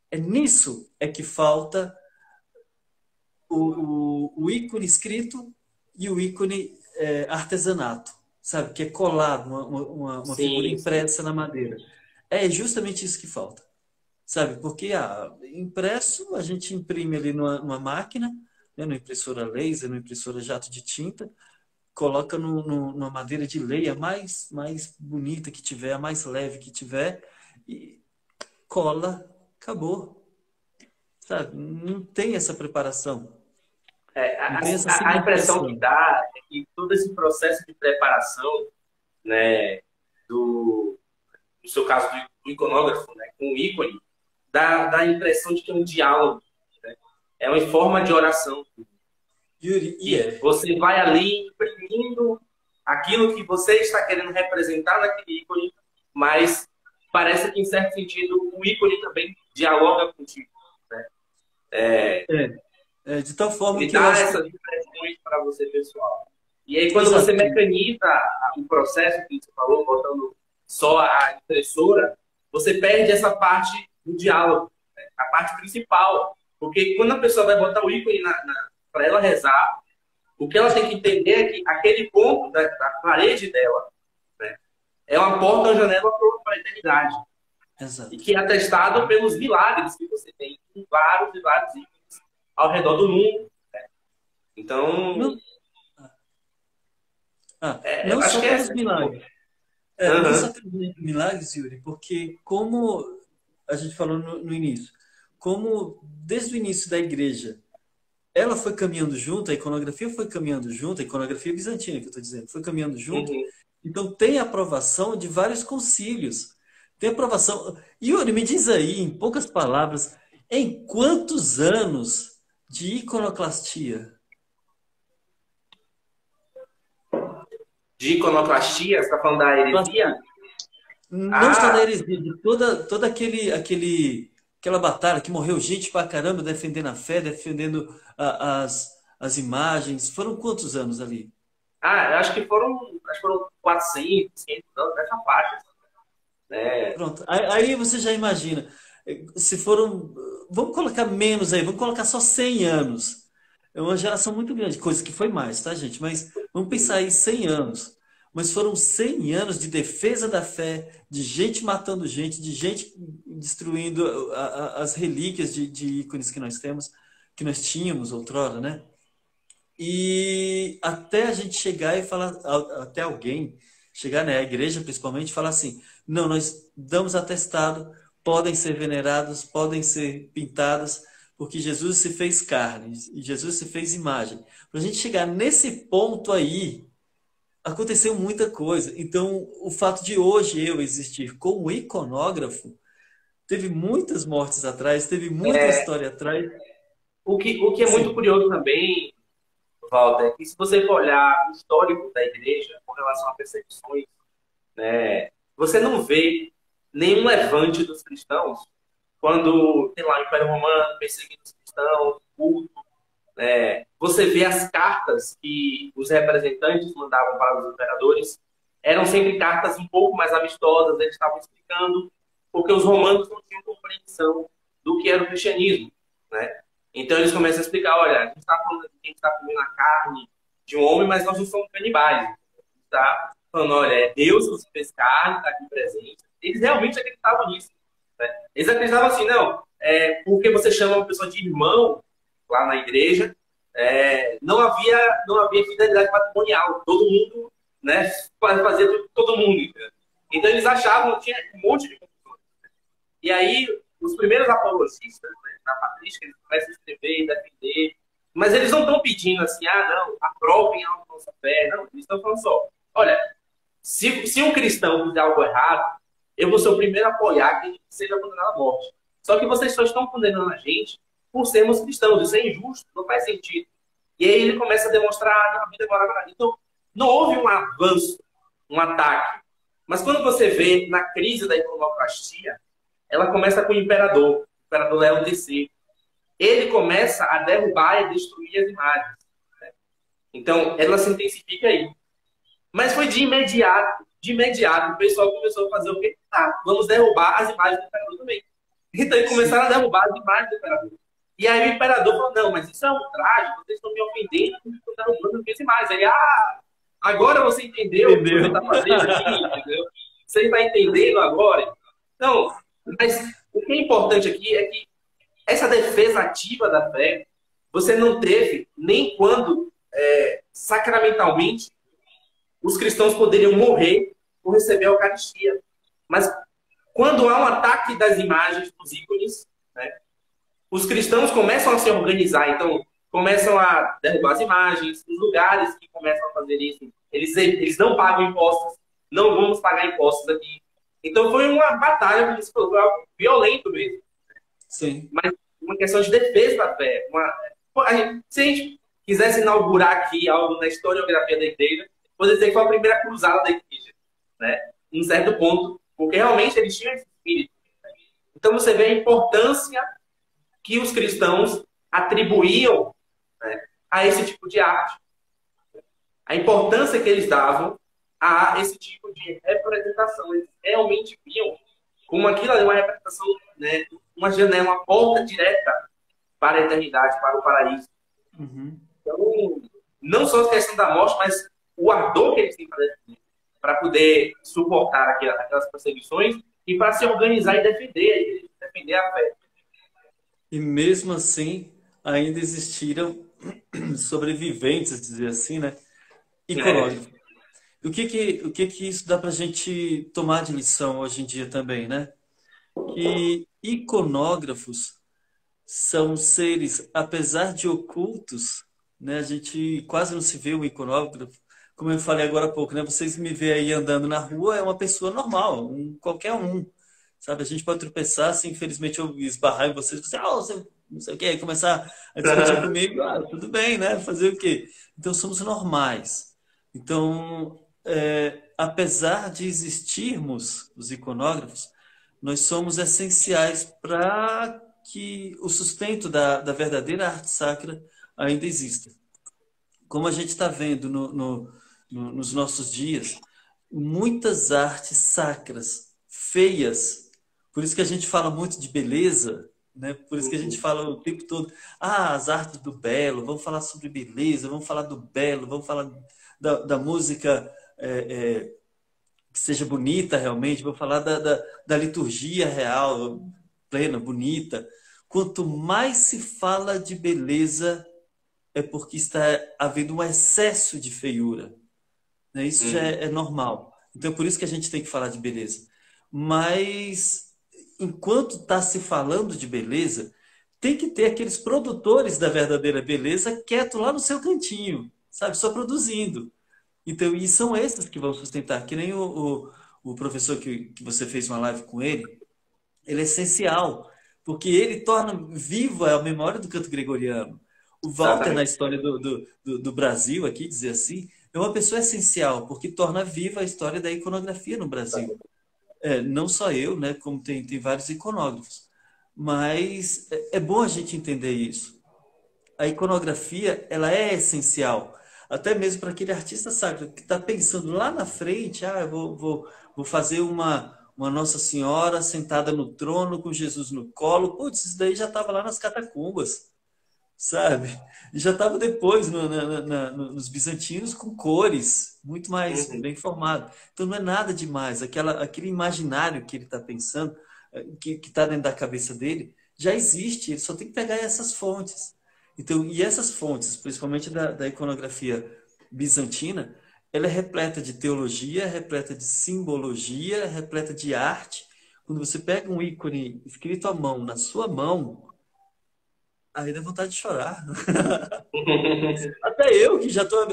É nisso é que falta o ícone escrito e o ícone artesanato, sabe? Que é colado, uma figura Sim, sim. impressa na madeira. É justamente isso que falta, sabe? Porque impresso a gente imprime ali numa máquina, né? Numa impressora laser, numa impressora jato de tinta, coloca numa madeira de lei, a mais bonita que tiver, a mais leve que tiver, e cola, acabou, sabe? Não tem essa preparação, É, não tem essa a impressão que segmentação. dá é que todo esse processo de preparação, né, no seu caso do iconógrafo, né, com o ícone, dá a impressão de que é um diálogo, né? É uma forma de oração. Yuri, e Que você vai ali imprimindo aquilo que você está querendo representar naquele ícone, mas parece que, em certo sentido, o ícone também dialoga contigo, né? de tal forma Ele que eu dá acho que. essas impressões para você, pessoal. E aí, quando você Exato. mecaniza o processo que você falou, botando só a impressora, você perde essa parte do diálogo, né? A parte principal. Porque quando a pessoa vai botar o ícone para ela rezar, o que ela tem que entender é que aquele ponto da parede dela, né, é uma porta ou janela para a eternidade. E Exato. que é atestado pelos milagres que você tem em vários e vários ícones ao redor do mundo. Então, Não, não eu acho só que é pelos essa. milagres. Não só Uhum. pelos milagres, Yuri, porque como a gente falou no início, como desde o início da igreja, ela foi caminhando junto, a iconografia foi caminhando junto, a iconografia bizantina que eu estou dizendo, foi caminhando junto, Uhum. então tem aprovação de vários concílios. Tem aprovação. Yuri, me diz aí, em poucas palavras, em quantos anos de iconoclastia? De iconoclastia, você está falando da heresia? Não só da Ah, heresia, de toda aquela batalha que morreu gente pra caramba defendendo a fé, defendendo as imagens. Foram quantos anos ali? eu acho que foram 400, 500 anos dessa faixa, né? Pronto. Aí você já imagina. Se foram. Vamos colocar menos aí, vamos colocar só 100 anos. É uma geração muito grande, coisa que foi mais, tá, gente? Mas vamos pensar aí 100 anos. Mas foram 100 anos de defesa da fé, de gente matando gente, de gente destruindo as relíquias de ícones que nós temos, que nós tínhamos outrora, né? E até a gente chegar e falar, até alguém chegar, né, a igreja principalmente, falar assim: não, nós damos atestado, podem ser venerados, podem ser pintadas, porque Jesus se fez carne, e Jesus se fez imagem. Para a gente chegar nesse ponto aí, aconteceu muita coisa. Então, o fato de hoje eu existir como iconógrafo, teve muitas mortes atrás, teve muita história atrás. O que é muito Sim, curioso também, Walter, é que se você for olhar o histórico da igreja com relação a perseguições, né, você não vê. nenhum levante dos cristãos quando tem lá o Império Romano perseguindo os cristãos, culto, você vê as cartas que os representantes mandavam para os imperadores, eram sempre cartas um pouco mais amistosas, eles estavam explicando, porque os romanos não tinham compreensão do que era o cristianismo, né? Então eles começam a explicar, olha, a gente está falando que a gente está comendo a carne de um homem, mas nós não somos canibais. A gente está falando, olha, é Deus que se fez carne, está aqui presente. Eles realmente acreditavam nisso, né? Eles acreditavam assim, não, porque você chama uma pessoa de irmão lá na igreja, não havia fidelidade patrimonial. Todo mundo, né, fazia tudo com todo mundo. Entendeu? Então eles achavam que tinha um monte de confusões. E aí, os primeiros apologistas, né, na patrística, eles começam a escrever e defender, mas eles não estão pedindo assim, não, aprovem a nossa fé. Não, eles estão falando só, olha, se um cristão fizer algo errado, eu vou ser o primeiro a apoiar que ele seja condenado à morte. Só que vocês só estão condenando a gente por sermos cristãos. Isso é injusto, não faz sentido. E aí ele começa a demonstrar na vida agora. Então, não houve um avanço, um ataque. Mas quando você vê na crise da iconoclastia, ela começa com o imperador Leão III. Ele começa a derrubar e destruir as imagens. Né? Então, ela se intensifica aí. Mas foi de imediato, o pessoal começou a fazer o quê? Vamos derrubar as imagens do imperador também. Então, eles começaram a derrubar as imagens do imperador. E aí o imperador falou, não, mas isso é um traje, vocês estão me ofendendo, estão derrubando as minhas imagens. Aí, agora você entendeu o que você está fazendo aqui, entendeu? Você está entendendo agora? Então, mas o que é importante aqui é que essa defesa ativa da fé, você não teve nem quando, sacramentalmente, os cristãos poderiam morrer por receber a Eucaristia. Mas quando há um ataque das imagens, dos ícones, né, os cristãos começam a se organizar. Então, começam a derrubar as imagens. Os lugares que começam a fazer isso, eles não pagam impostos. Não vamos pagar impostos aqui. Então, foi uma batalha, como você falou, foi algo violento mesmo. Sim. Mas uma questão de defesa da fé. Se a gente quisesse inaugurar aqui algo na historiografia da igreja, poderia dizer que foi a primeira cruzada da igreja, né? Em certo ponto, porque realmente eles tinham esse espírito. Então você vê a importância que os cristãos atribuíam, né, a esse tipo de arte. A importância que eles davam a esse tipo de representação. Eles realmente viam como aquilo ali uma representação, né, uma janela, uma porta direta para a eternidade, para o paraíso. Uhum. Então, não só a questão da morte, mas o ardor que eles têm para poder suportar aquelas perseguições e para se organizar e defender a fé. E mesmo assim, ainda existiram sobreviventes, dizer assim, né? Iconógrafos. O que isso dá para a gente tomar de lição hoje em dia também, né? Que iconógrafos são seres, apesar de ocultos, né? A gente quase não se vê um iconógrafo. Como eu falei agora há pouco, né? Vocês me veem aí andando na rua, é uma pessoa normal, qualquer um. Sabe? A gente pode tropeçar, se infelizmente eu esbarrar em vocês, você não sei o quê, começar a discutir comigo, tudo bem, né? Fazer o quê? Então somos normais. Então, apesar de existirmos os iconógrafos, nós somos essenciais para que o sustento da verdadeira arte sacra ainda exista. Como a gente está vendo nos nossos dias, muitas artes sacras feias, por isso que a gente fala muito de beleza, né? Por isso que a gente fala o tempo todo, as artes do belo, vamos falar sobre beleza, vamos falar do belo, vamos falar da música que seja bonita realmente, vamos falar da liturgia real, plena, bonita. Quanto mais se fala de beleza, é porque está havendo um excesso de feiura. Né? Isso já é normal. Então, é por isso que a gente tem que falar de beleza. Mas, enquanto está se falando de beleza, tem que ter aqueles produtores da verdadeira beleza quieto lá no seu cantinho, sabe? Só produzindo. Então, e são esses que vão sustentar. Que nem o professor que você fez uma live com ele é essencial, porque ele torna viva a memória do canto gregoriano. O Walter, na história do Brasil, aqui, dizer assim, é uma pessoa essencial, porque torna viva a história da iconografia no Brasil. não só eu, né, como tem vários iconógrafos. Mas é bom a gente entender isso. A iconografia, ela é essencial. Até mesmo para aquele artista sacro que está pensando lá na frente, eu vou fazer uma Nossa Senhora sentada no trono com Jesus no colo. Putz, isso daí já estava lá nas catacumbas, sabe? E já estava depois nos bizantinos com cores, muito mais Uhum. bem formado. Então não é nada demais. Aquele imaginário que ele está pensando, que está dentro da cabeça dele, já existe. Ele só tem que pegar essas fontes. Então, e essas fontes, principalmente da iconografia bizantina, ela é repleta de teologia, repleta de simbologia, repleta de arte. Quando você pega um ícone escrito à mão, na sua mão, aí dá vontade de chorar. Até eu, que já estou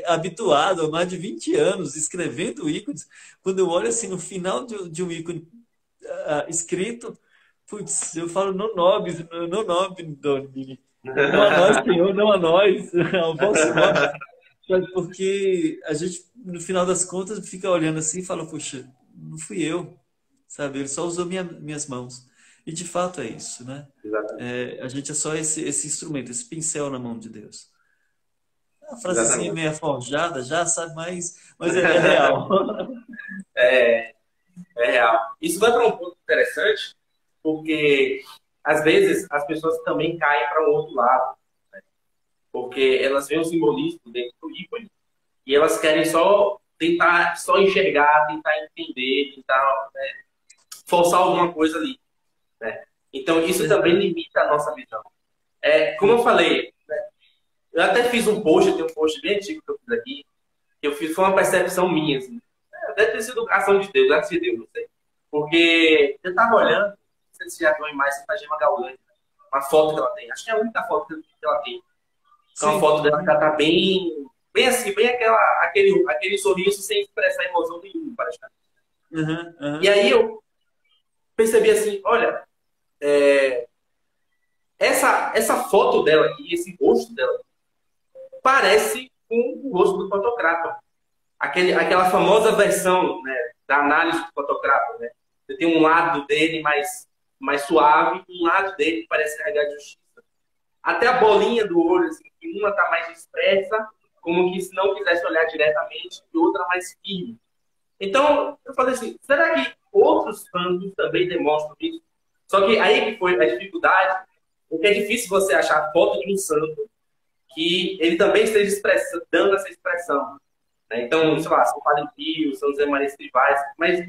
habituado há mais de 20 anos escrevendo ícones, quando eu olho assim no final de um ícone escrito, putz, eu falo no nobis, no nome, Domini. Não a nós, Senhor, não a nós, ao vosso nome. Sabe, porque a gente, no final das contas, fica olhando assim e fala, puxa, não fui eu, sabe? Ele só usou minhas mãos. E de fato é isso, né? Exatamente. A gente é só esse instrumento, esse pincel na mão de Deus. É uma frasezinha Exatamente. meio forjada já, sabe? Mas é real. É, é real. Isso vai para um ponto interessante, porque às vezes as pessoas também caem para o outro lado, porque elas veem o simbolismo dentro do ícone e elas querem só tentar só enxergar, tentar entender, tentar, né, forçar alguma coisa ali, né? Então isso também limita a nossa visão. Como eu falei, eu até fiz um post, tem um post bem antigo que eu fiz aqui, que eu fiz, foi uma percepção minha, assim. Deve ter sido ação de Deus, graças a Deus, não sei. Porque eu tava olhando, não sei se já viu uma imagem da Gemma Galante, uma foto que ela tem. Acho que é a única foto que ela tem. É uma Sim. foto dela que ela tá bem assim, bem aquele sorriso sem expressar emoção nenhuma, praticamente. Uhum, E uhum. aí eu percebi assim, olha, essa foto dela aqui, esse rosto dela, parece com o rosto do fotograma. Aquela famosa versão, né, da análise do fotograma, né? Você tem um lado dele mais suave, um lado dele que parece carregar de justiça. Até a bolinha do olho, assim, que uma está mais dispersa, como que se não quisesse olhar diretamente, e outra mais firme. Então, eu falei assim, será que outros santos também demonstram isso? Só que aí que foi a dificuldade, porque é difícil você achar foto de um santo que ele também esteja dando essa expressão, né? Então, sei lá, São Padre Pio, São José Maria Escrivá, mas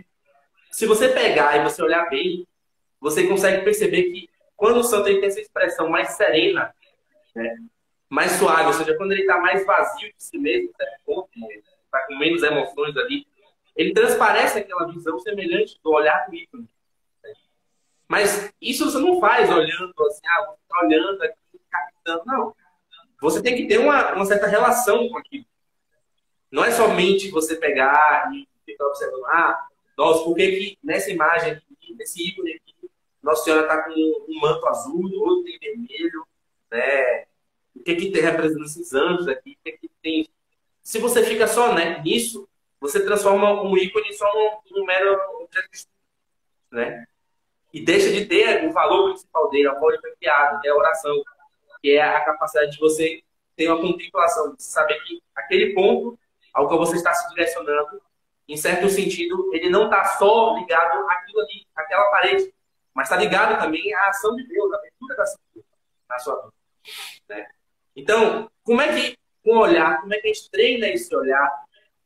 se você pegar e você olhar bem, você consegue perceber que quando o santo ele tem essa expressão mais serena, né, mais suave, ou seja, quando ele está mais vazio de si mesmo, está com menos emoções ali, ele transparece aquela visão semelhante do olhar do ícone. Mas isso você não faz olhando assim, você está olhando aqui, captando, não. Você tem que ter uma certa relação com aquilo. Não é somente você pegar e ficar observando, nossa, por que que nessa imagem aqui, nesse ícone aqui, Nossa Senhora está com um manto azul, o outro tem vermelho, né? O que que tem representando esses anjos aqui? O que que tem? Se você fica só, né, nisso, você transforma um ícone só num mero objeto de estudo, né? E deixa de ter o valor principal dele, a qual ele foi criado, que é a oração, que é a capacidade de você ter uma contemplação, de saber que aquele ponto ao qual você está se direcionando, em certo sentido, ele não está só ligado àquilo ali, àquela parede, mas está ligado também à ação de Deus, à abertura da ação de Deus na sua vida, né? Então, como é que como é que a gente treina esse olhar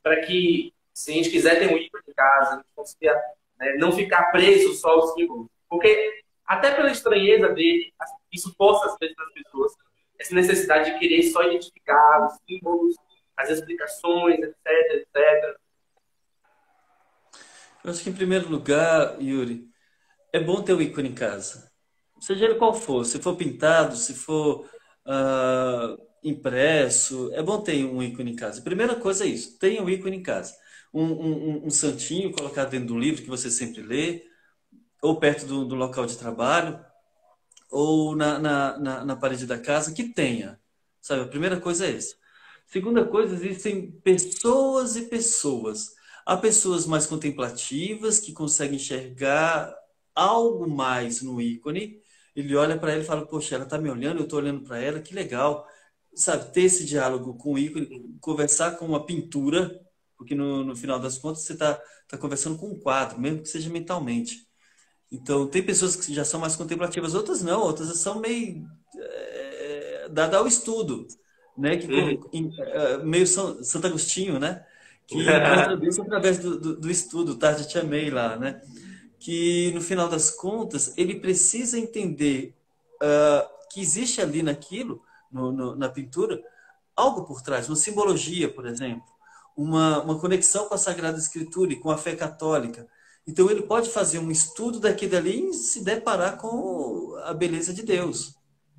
para que, se a gente quiser ter um ícone em casa, a gente consiga, né, não ficar preso só aos símbolos? Porque, até pela estranheza dele, isso força às vezes nas pessoas essa necessidade de querer só identificar os símbolos, as explicações, etc, etc. Eu acho que, em primeiro lugar, Yuri, é bom ter o ícone em casa. Seja ele qual for, se for pintado, se for impresso, é bom ter um ícone em casa. A primeira coisa é isso, tenha um ícone em casa. Um santinho colocado dentro de um livro que você sempre lê, ou perto do local de trabalho, ou na parede da casa, que tenha. Sabe, a primeira coisa é essa. Segunda coisa, existem pessoas e pessoas. Há pessoas mais contemplativas que conseguem enxergar algo mais no ícone. Ele olha para ela e fala, poxa, ela está me olhando, eu estou olhando para ela, que legal. Sabe, ter esse diálogo com o ícone, conversar com uma pintura, porque no final das contas você tá conversando com um quadro, mesmo que seja mentalmente. Então, tem pessoas que já são mais contemplativas, outras não, outras são meio dada ao estudo, né? Uhum. Meio Santo Agostinho, né? Que encontra Deus através do estudo, Tarde Te Amei lá, né? Que no final das contas ele precisa entender que existe ali naquilo, na pintura, algo por trás, uma simbologia, por exemplo, uma conexão com a Sagrada Escritura e com a fé católica. Então ele pode fazer um estudo daquilo ali e se deparar com a beleza de Deus.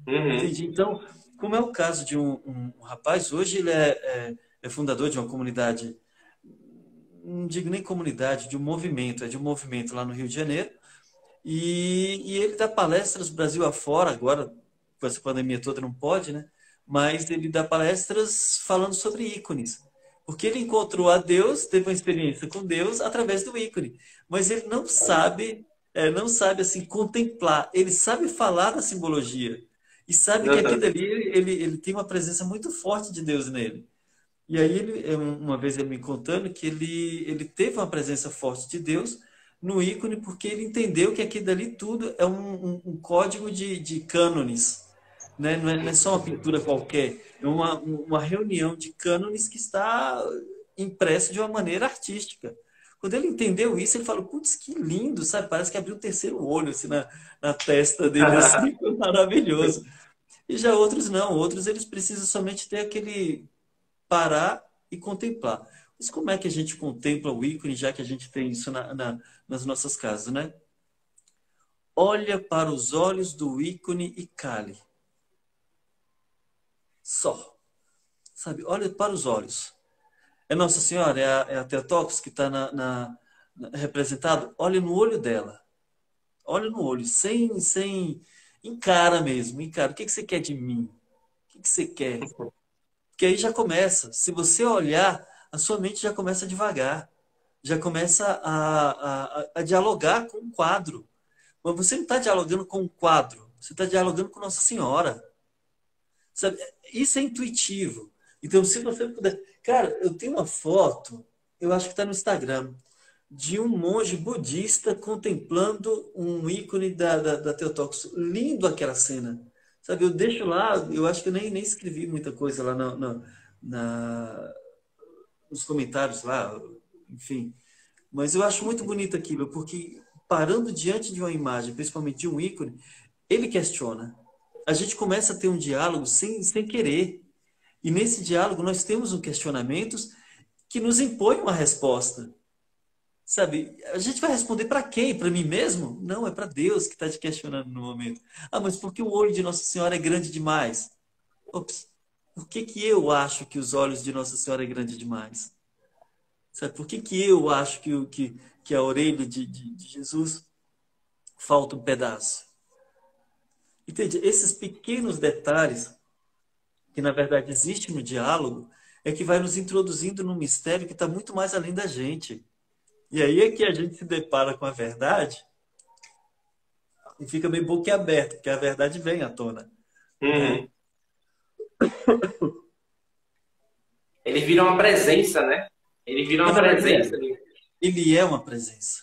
Uhum. Entendi. Então, como é o caso de um rapaz, hoje ele é fundador de uma comunidade, não digo nem comunidade, de um movimento, é de um movimento lá no Rio de Janeiro, e ele dá palestras Brasil afora, agora com essa pandemia toda não pode, né? Mas ele dá palestras falando sobre ícones. Porque ele encontrou a Deus, teve uma experiência com Deus através do ícone. Mas ele não sabe assim contemplar. Ele sabe falar da simbologia. E sabe que aquilo Uhum. ali, ele tem uma presença muito forte de Deus nele. E aí, uma vez ele me contando que ele teve uma presença forte de Deus no ícone, porque ele entendeu que aquilo dali tudo é um código de cânones. Né? Não é só uma pintura qualquer, é uma reunião de cânones que está impresso de uma maneira artística. Quando ele entendeu isso, ele falou, putz, que lindo, sabe? Parece que abriu o terceiro olho assim, na testa dele, assim, foi maravilhoso. E já outros não, outros eles precisam somente ter aquele parar e contemplar. Mas como é que a gente contempla o ícone, já que a gente tem isso nas nossas casas, né? Olha para os olhos do ícone e cale. Só. Sabe? Olha para os olhos. É Nossa Senhora, é a Theotokos que está representado. Olha no olho dela. Olha no olho, sem encara mesmo, encara. O que você quer de mim? O que você quer? Porque aí já começa. Se você olhar, a sua mente já começa devagar. Já começa a dialogar com o quadro. Mas você não está dialogando com o quadro. Você está dialogando com Nossa Senhora. Sabe? Isso é intuitivo. Então, se você puder... Cara, eu tenho uma foto, eu acho que está no Instagram, de um monge budista contemplando um ícone da Theotokos. Lindo aquela cena. Sabe, eu deixo lá, eu acho que eu nem escrevi muita coisa lá na, nos comentários lá, enfim. Mas eu acho muito bonito aquilo, porque parando diante de uma imagem, principalmente de um ícone, ele questiona. A gente começa a ter um diálogo sem querer. E nesse diálogo nós temos um questionamentos que nos impõe uma resposta. Sabe? A gente vai responder para quem? Para mim mesmo? Não, é para Deus que está te questionando no momento. Ah, mas por que o olho de Nossa Senhora é grande demais? Ops, por que eu acho que os olhos de Nossa Senhora é grande demais? Sabe? Por que eu acho que a orelha de Jesus falta um pedaço? Entende? Esses pequenos detalhes, que na verdade existem no diálogo, é que vai nos introduzindo num mistério que está muito mais além da gente. E aí é que a gente se depara com a verdade e fica meio boquiaberto, porque a verdade vem à tona, né? Uhum. Ele vira uma presença, né? Ele vira Na uma verdade, presença ali. ele é uma presença.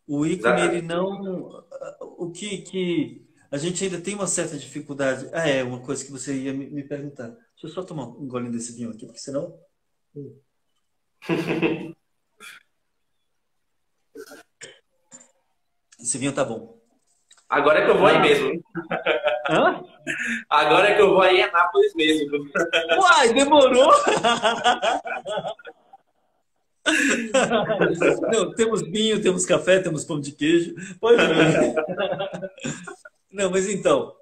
O ícone, ele Exatamente. não. O que a gente ainda tem uma certa dificuldade. Ah, é uma coisa que você ia me perguntar. Deixa eu só tomar um golinho desse vinho aqui, porque senão. Esse vinho tá bom. Agora é que eu vou aí Ah, mesmo. hã? Agora é que eu vou aí em Anápolis mesmo. Uai, demorou! Não, temos vinho, temos café, temos pão de queijo. Pode vir. Não, mas então,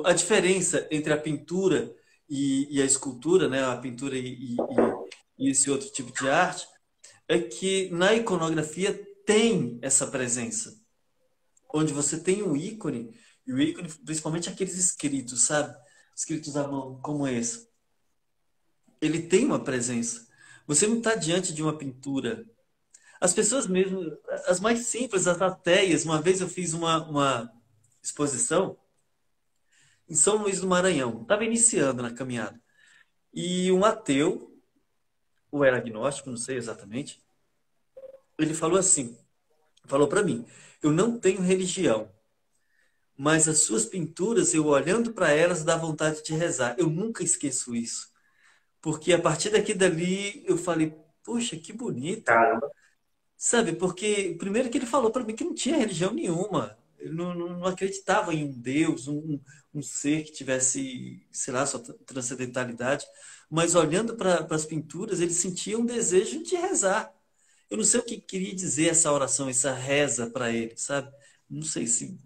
a diferença entre a pintura e a escultura, né, a pintura e esse outro tipo de arte, é que na iconografia tem essa presença, onde você tem um ícone, e o ícone, principalmente aqueles escritos, sabe? Escritos à mão, como esse. Ele tem uma presença. Você não está diante de uma pintura. As pessoas mesmo, as mais simples, as ateias. Uma vez eu fiz uma exposição em São Luís do Maranhão. Estava iniciando na caminhada. E um ateu, ou era agnóstico, não sei exatamente, ele falou assim, falou para mim, eu não tenho religião, mas as suas pinturas, eu olhando para elas, dá vontade de rezar. Eu nunca esqueço isso. Porque a partir daqui dali eu falei, poxa, que bonito. Caramba. Sabe, porque primeiro que ele falou para mim que não tinha religião nenhuma. Ele não acreditava em um Deus, um ser que tivesse, sei lá, sua transcendentalidade. Mas olhando para as pinturas, ele sentia um desejo de rezar. Eu não sei o que queria dizer essa oração, essa reza para ele, sabe? Não sei se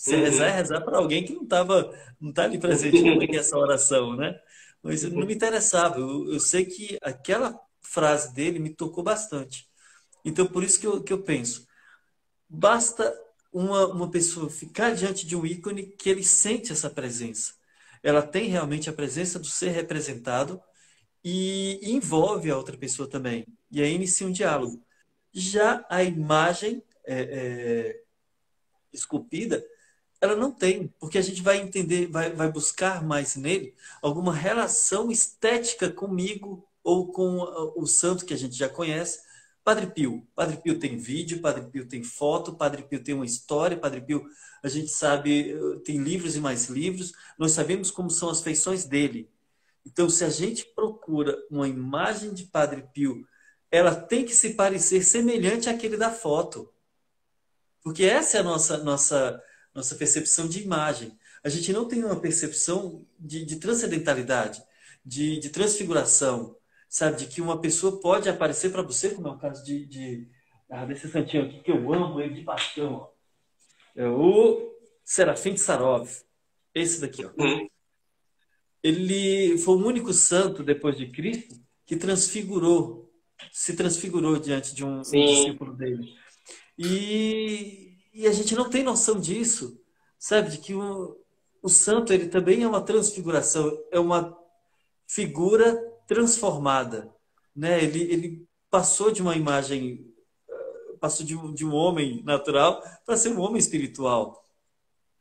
rezar é Uhum. rezar para alguém que não tá ali presente nessa oração, né? Mas não me interessava. Eu sei que aquela frase dele me tocou bastante. Então, por isso que eu penso, basta uma pessoa ficar diante de um ícone que ele sente essa presença. Ela tem realmente a presença do ser representado e envolve a outra pessoa também. E aí inicia um diálogo. Já a imagem esculpida, ela não tem, porque a gente vai entender, vai buscar mais nele alguma relação estética comigo ou com o santo que a gente já conhece. Padre Pio. Padre Pio tem vídeo, Padre Pio tem foto, Padre Pio tem uma história, Padre Pio, a gente sabe, tem livros e mais livros, nós sabemos como são as feições dele. Então, se a gente procura uma imagem de Padre Pio, ela tem que se parecer semelhante àquele da foto. Porque essa é a nossa percepção de imagem. A gente não tem uma percepção de transcendentalidade, de transfiguração, sabe? De que uma pessoa pode aparecer para você, como é o caso desse santinho aqui, que eu amo ele de paixão. Ó. É o Serafim de Sarov. Esse daqui, ó. Uhum. Ele foi o único santo depois de Cristo que se transfigurou diante de um Sim. discípulo dele. E a gente não tem noção disso, sabe? De que o santo ele também é uma transfiguração, é uma figura transformada, né? Ele passou de uma imagem, passou de um homem natural para ser um homem espiritual,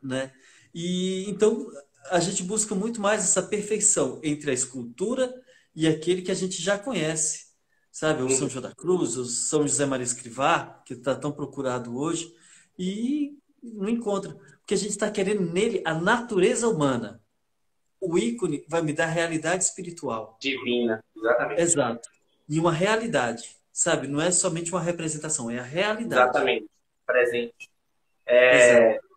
né? E então a gente busca muito mais essa perfeição entre a escultura e aquele que a gente já conhece, sabe? O São Uhum. João da Cruz, o São José Maria Escrivá, que está tão procurado hoje, e não encontra, porque a gente está querendo nele a natureza humana. O ícone vai me dar realidade espiritual. Divina, exatamente. Exato. E uma realidade, sabe? Não é somente uma representação, é a realidade. Exatamente. Presente. Exato.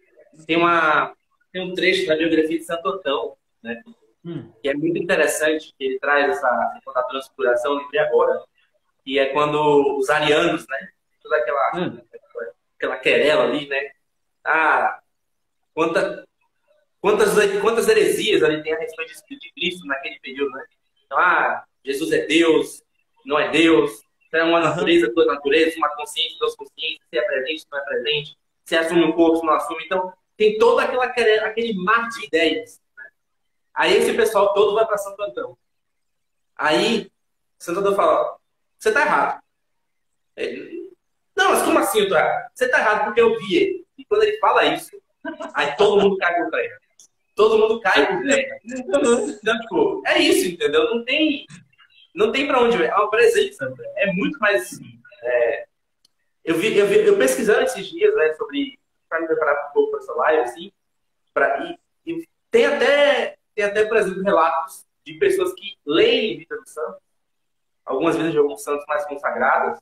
Tem uma, tem um trecho da biografia de Santo Antão, né? Hum, Que é muito interessante, que ele traz essa questão da transfiguração, lembrei agora, e é quando os arianos, né? Toda hum. aquela querela ali, né? Ah, quanta, quantas heresias ali tem a respeito de Cristo naquele período, né? Então, Jesus é Deus, não é Deus, é uma Aham. natureza, duas naturezas, uma consciência, duas consciências, se é presente, se não é presente, se assume um corpo, se não assume. Então, tem toda aquele mar de ideias. Aí esse pessoal todo vai para Santo Antão. Aí, Santo Antão fala, você tá errado. Ele, não, mas como assim eu tô errado? Você tá errado porque eu vi ele. E quando ele fala isso, aí todo mundo cai por terra. Todo mundo cai por terra. Então, tipo, é isso, entendeu? Não tem pra onde ver. É uma presença. É muito mais. Eu pesquisando esses dias, né, sobre. Para me preparar um pouco para essa live, assim. E tem até, por exemplo, relatos de pessoas que leem Vida do Santo, algumas vezes de alguns santos mais consagrados,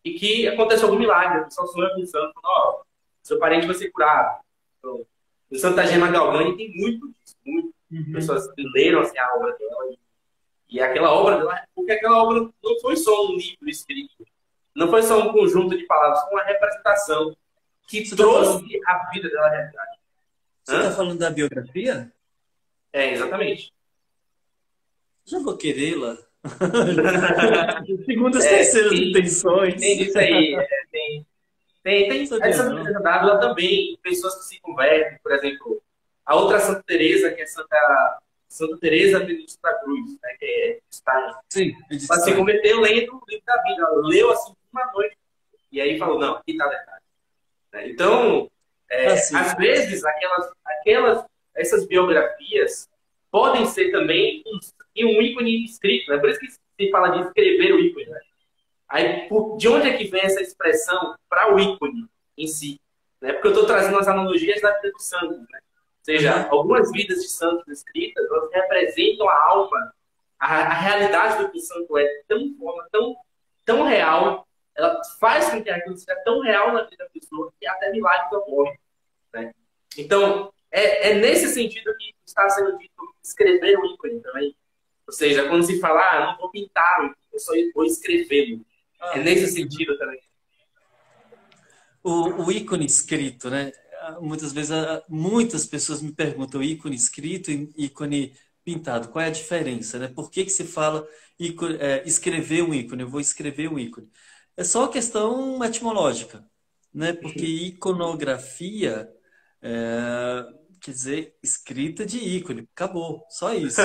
e que aconteceu algum milagre. A pessoa sonha com o santo, ó, seu parente vai ser curado. Então, o Santa Gema Galgani tem muito disso, muito. Uhum. Pessoas que leram assim, a obra dela. E aquela obra dela, porque aquela obra não foi só um livro escrito, não foi só um conjunto de palavras, foi uma representação que Você está trouxe falando, a vida dela à realidade. você tá Hã? falando da biografia? Exatamente. Já vou querê-la. Segundas, É, terceiras tem, intenções. tem disso aí. Tem a de Sabia Santa não. Teresa d'Ávila também, pessoas que se convertem, por exemplo, a outra Santa Teresa, que é Santa Teresa Benedita da Cruz, né, que é Stein. Sim, Edith Ela se Stein. converteu lendo o livro da vida. Ela leu assim uma noite e aí falou, não, aqui está verdade. Né? Então, Sim. às vezes, essas biografias podem ser também um ícone escrito. Né? Por isso que se fala de escrever o ícone. Né? Aí, de onde é que vem essa expressão para o ícone em si? Né? Porque eu estou trazendo as analogias da vida dos santos. Né? Ou seja, algumas vidas de santos escritas, elas representam a alma, a realidade do que o santo é, tão real, ela faz com que aquilo seja tão real na vida da pessoa que até milagres ocorrem. Né? Então, é nesse sentido que está sendo dito escrever o ícone também. Ou seja, quando se fala, eu não vou pintar, eu só vou escrevê-lo. É nesse sentido também. O ícone escrito, né? Muitas vezes, muitas pessoas me perguntam ícone escrito e ícone pintado. Qual é a diferença, né? Por que se fala ícone, escrever um ícone? Eu vou escrever um ícone. É só questão etimológica, né? Porque iconografia quer dizer escrita de ícone. Acabou, só isso.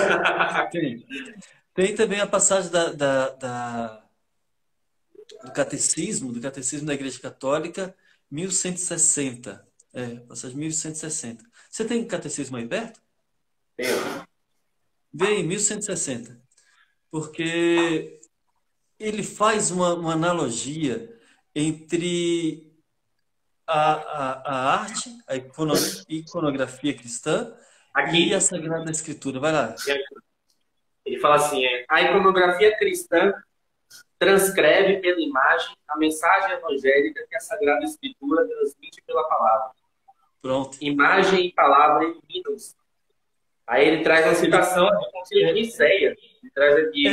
Tem também a passagem do catecismo da Igreja Católica, 1160. Passagem 1160. Você tem catecismo aí perto? Tenho. Vem, 1160. Porque ele faz uma analogia entre a arte, a iconografia cristã e a Sagrada Escritura. Vai lá. Ele fala assim, a iconografia cristã transcreve pela imagem a mensagem evangélica que a Sagrada Escritura transmite pela palavra. Pronto. Imagem e palavra iluminam-se. Aí ele traz uma citação do Concílio de Nicéia.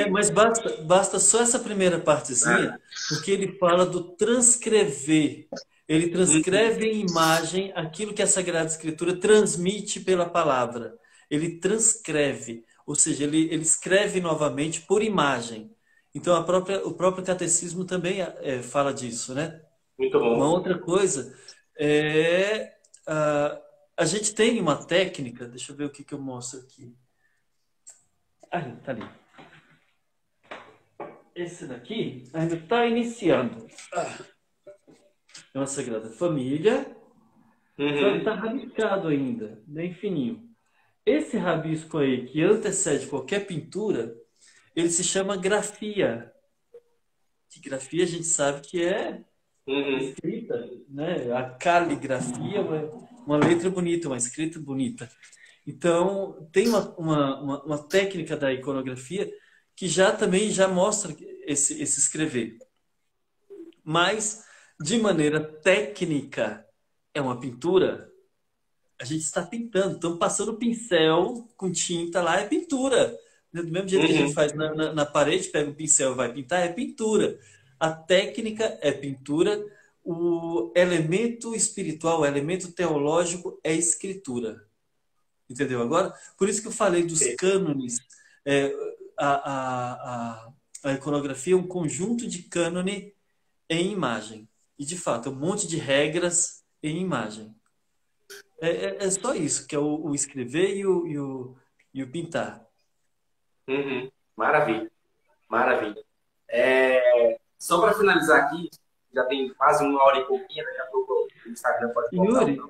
Mas basta só essa primeira partezinha, porque ele fala do transcrever. Ele transcreve em imagem aquilo que a Sagrada Escritura transmite pela palavra. Ele transcreve, ou seja, ele escreve novamente por imagem. Então, o próprio catecismo também fala disso, né? Muito bom. Uma outra coisa a gente tem uma técnica, deixa eu ver o que eu mostro aqui. Tá ali. Esse daqui ainda está iniciando. É uma Sagrada Família. Está rabiscado ainda, bem fininho. Esse rabisco aí, que antecede qualquer pintura, ele se chama grafia. Que grafia a gente sabe que é escrita, né? A caligrafia é uma letra bonita, uma escrita bonita. Então, tem uma técnica da iconografia que também já mostra esse escrever. Mas, de maneira técnica, é uma pintura. A gente está pintando, estamos passando pincel com tinta lá, é pintura. Do mesmo jeito que a gente faz na parede, pega um pincel e vai pintar, é pintura. A técnica é pintura, o elemento espiritual, o elemento teológico é escritura. Entendeu agora? Por isso que eu falei dos cânones. A iconografia é um conjunto de cânone em imagem. E, de fato, é um monte de regras em imagem. É só isso, que é o escrever e o pintar. Maravilha. Maravilha. Só para finalizar aqui, já tem quase 1 hora e pouquinho, daqui a pouco o Instagram pode voltar. Yuri,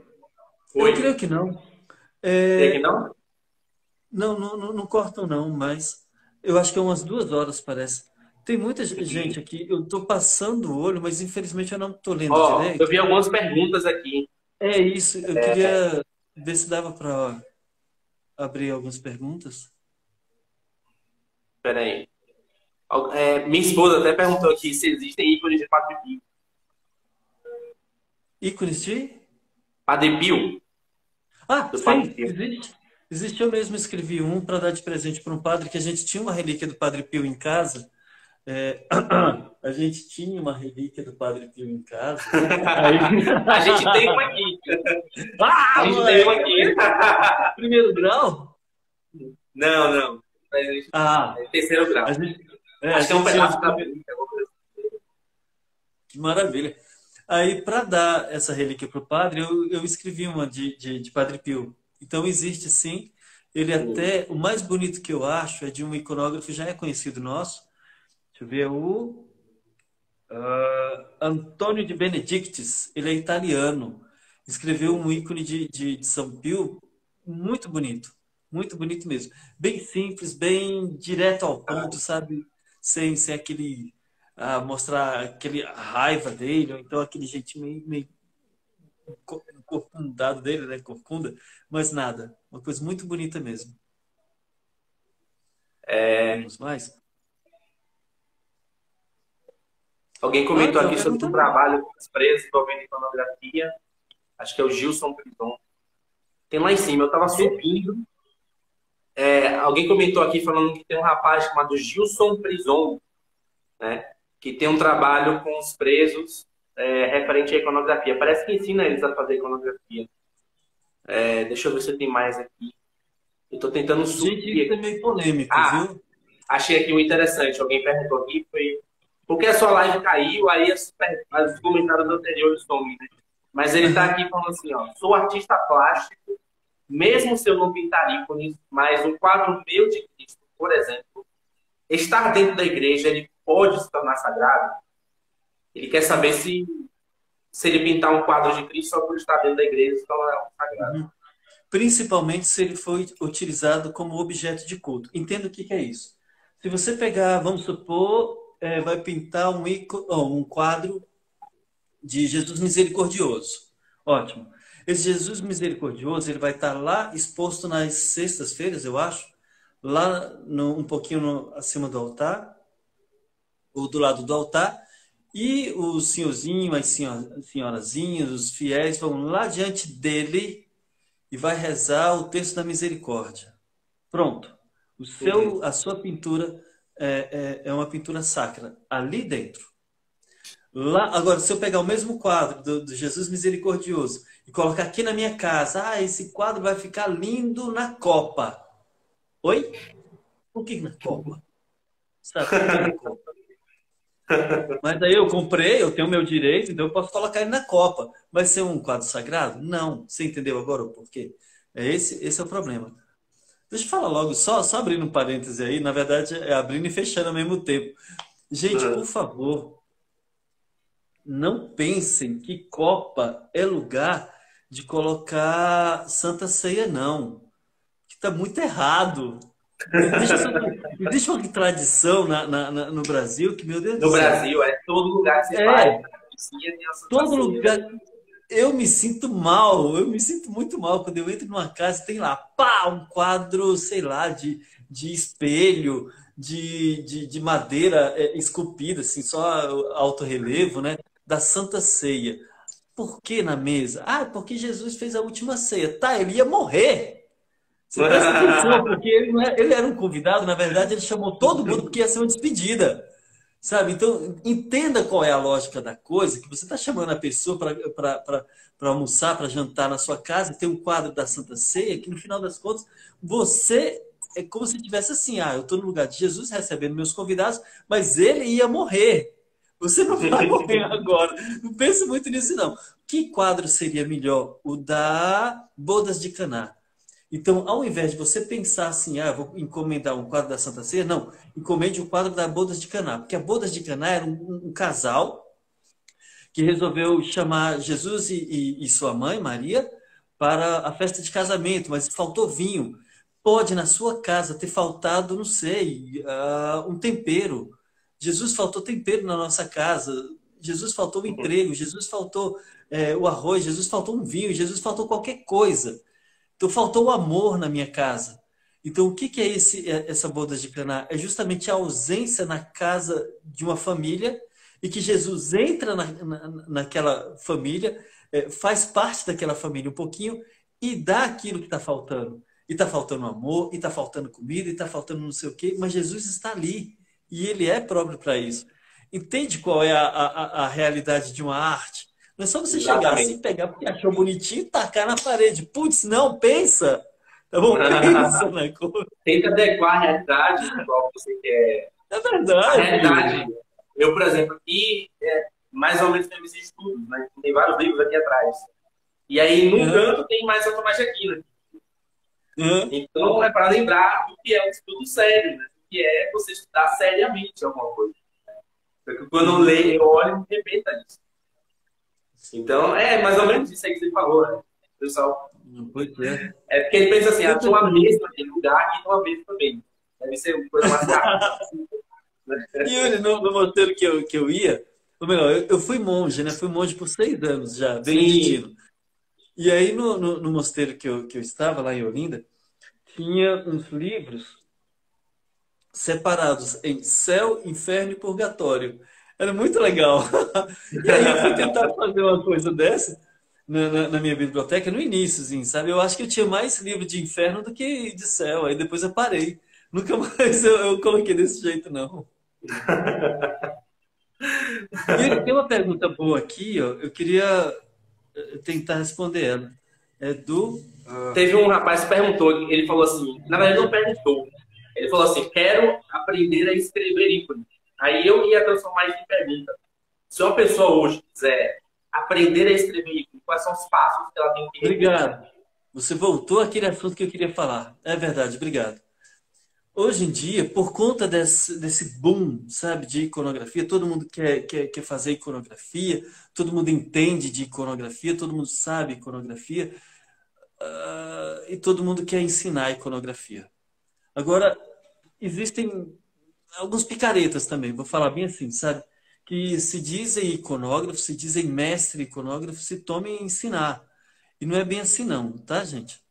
eu creio que não. Creio que não? Não cortam não, mas eu acho que é umas 2 horas, parece. Tem muita gente aqui, eu estou passando o olho, mas infelizmente eu não estou lendo direito. Eu vi algumas perguntas aqui. É isso, eu queria ver se dava para abrir algumas perguntas. Espera aí. Minha esposa até perguntou aqui se existem ícones de Padre Pio. Ícones de? Padre Pio. Sim, existe. Existe, eu mesmo escrevi um para dar de presente para um padre, que a gente tinha uma relíquia do Padre Pio em casa. A gente tinha uma relíquia do Padre Pio em casa. A gente tem uma aqui. A gente tem uma aqui. Primeiro grau? Não. Terceiro grau. Acho que é um pedaço da relíquia. Que maravilha. Aí, para dar essa relíquia para o padre, eu escrevi uma de Padre Pio. Então, existe sim. Ele até, o mais bonito que eu acho é de um iconógrafo, já é conhecido nosso. Deixa eu ver, o Antônio de Benedictis. Ele é italiano. Escreveu um ícone de São Pio muito bonito mesmo. Bem simples, bem direto ao ponto, sabe? Sem aquele, mostrar aquele raiva dele, ou então aquele jeitinho meio corcundado dele, né? Corcunda, mas nada. Uma coisa muito bonita mesmo. Vamos mais? Alguém comentou Então, aqui sobre o trabalho com os presos envolvendo iconografia. Acho que é o Gilson Prison. Tem lá em cima, eu estava subindo. Alguém comentou aqui falando que tem um rapaz chamado Gilson Prison, né? Que tem um trabalho com os presos referente à iconografia. Parece que ensina eles a fazer iconografia. Deixa eu ver se tem mais aqui. Eu estou tentando subir. Gente, isso é meio polêmico, viu? Achei aqui um interessante. Alguém perguntou aqui, foi por que a sua live caiu? Aí os comentários anteriores somem, né? Mas ele está aqui falando assim, ó, sou artista plástico, mesmo se eu não pintar ícones, mas um quadro meu de Cristo, por exemplo, estar dentro da igreja, ele pode se tornar sagrado? Ele quer saber se ele pintar um quadro de Cristo só por estar dentro da igreja, se tornar sagrado. Principalmente se ele foi utilizado como objeto de culto. Entenda o que é isso. Se você pegar, vamos supor, vai pintar um quadro de Jesus misericordioso. Ótimo. Esse Jesus misericordioso, ele vai estar lá exposto nas sextas-feiras, eu acho, lá um pouquinho acima do altar, ou do lado do altar, e o senhorzinho, as senhorazinhas, os fiéis vão lá diante dele e vai rezar o texto da misericórdia. Pronto. A sua pintura é uma pintura sacra ali dentro. Lá, agora, se eu pegar o mesmo quadro do Jesus misericordioso e colocar aqui na minha casa, esse quadro vai ficar lindo na copa. Oi? Por que na copa? Sabe por que na copa? Mas daí eu comprei, eu tenho o meu direito, então eu posso colocar ele na copa. Vai ser um quadro sagrado? Não. Você entendeu agora o porquê? Esse é o problema. Deixa eu falar logo, só abrindo um parêntese aí, na verdade é abrindo e fechando ao mesmo tempo. Gente, por favor, não pensem que copa é lugar de colocar Santa Ceia, não. Que está muito errado. Existe uma tradição no Brasil que, meu Deus do céu. No Brasil, todo lugar que você vai. Todo lugar. Eu me sinto muito mal quando eu entro numa casa e tem lá, um quadro, sei lá, de espelho, de madeira esculpida, assim, só alto relevo, né? Da Santa Ceia. Por que na mesa? Porque Jesus fez a última ceia. Tá, ele ia morrer. Você presta atenção, porque ele era um convidado, na verdade, ele chamou todo mundo porque ia ser uma despedida. Sabe? Então, entenda qual é a lógica da coisa, que você está chamando a pessoa para almoçar, para jantar na sua casa, e tem um quadro da Santa Ceia, que no final das contas, você é como se tivesse assim, eu estou no lugar de Jesus recebendo meus convidados, mas ele ia morrer. Você não vai morrer agora. Não pense muito nisso, não. Que quadro seria melhor? O da Bodas de Caná. Então, ao invés de você pensar assim, vou encomendar um quadro da Santa Ceia, não, encomende um quadro da Bodas de Caná. Porque a Bodas de Caná era um casal que resolveu chamar Jesus e sua mãe, Maria, para a festa de casamento, mas faltou vinho. Pode, na sua casa, ter faltado, não sei, um tempero. Jesus faltou tempero na nossa casa. Jesus faltou o emprego. Jesus faltou o arroz. Jesus faltou um vinho. Jesus faltou qualquer coisa. Então, faltou o amor na minha casa. Então, o que é essa bodas de Caná? É justamente a ausência na casa de uma família e que Jesus entra naquela família, faz parte daquela família um pouquinho e dá aquilo que está faltando. E está faltando amor, e está faltando comida, e está faltando não sei o quê, mas Jesus está ali. E ele é próprio para isso. Entende qual é a realidade de uma arte? Não é só você chegar assim, pegar porque achou bonitinho e tacar na parede. Putz, não, pensa. Tá bom? Pensa na coisa. Tenta adequar a realidade qual você quer. É verdade. A realidade. Eu, por exemplo, aqui, mais ou menos tem esses estudos, né? Tem vários livros aqui atrás. E aí, no canto, tem mais automagia aqui, né? Hã? Então, é para lembrar o que é um estudo sério, né? O que é você estudar seriamente alguma coisa. Porque quando eu Uhum. leio, eu olho e repita isso. Então, é mais ou menos isso aí que você falou, né? O pessoal, Pois é. é porque ele pensa assim, Eu ah, tinha uma também. mesa naquele lugar e tem uma mesa também. Deve ser uma coisa mais rápida. E olha, no mosteiro que eu ia, ou melhor, eu fui monge, né? Fui monge por 6 anos já, Sim, beneditino. E aí no mosteiro que eu estava, lá em Olinda, tinha uns livros separados em céu, inferno e purgatório. Era muito legal. E aí eu fui tentar fazer uma coisa dessa na minha biblioteca no iníciozinho, sabe? Eu acho que eu tinha mais livro de inferno do que de céu. Aí depois eu parei. Nunca mais eu coloquei desse jeito, não. E ele tem uma pergunta boa aqui, ó. Eu queria tentar responder ela. É do. teve um rapaz que perguntou, ele falou assim, na verdade não perguntou, ele falou assim, quero aprender a escrever ícone. Aí eu ia transformar isso em pergunta. Se uma pessoa hoje quiser aprender a escrever ícone, quais são os passos que ela tem que repetir? Obrigado. Você voltou àquele assunto que eu queria falar. É verdade, obrigado. Hoje em dia, por conta desse boom, sabe, de iconografia, todo mundo quer fazer iconografia, todo mundo entende de iconografia, todo mundo sabe iconografia, e todo mundo quer ensinar iconografia. Agora, existem alguns picaretas também, vou falar bem assim, sabe? Que se dizem iconógrafo, se dizem mestre iconógrafo, se tomem ensinar. E não é bem assim não, tá, gente?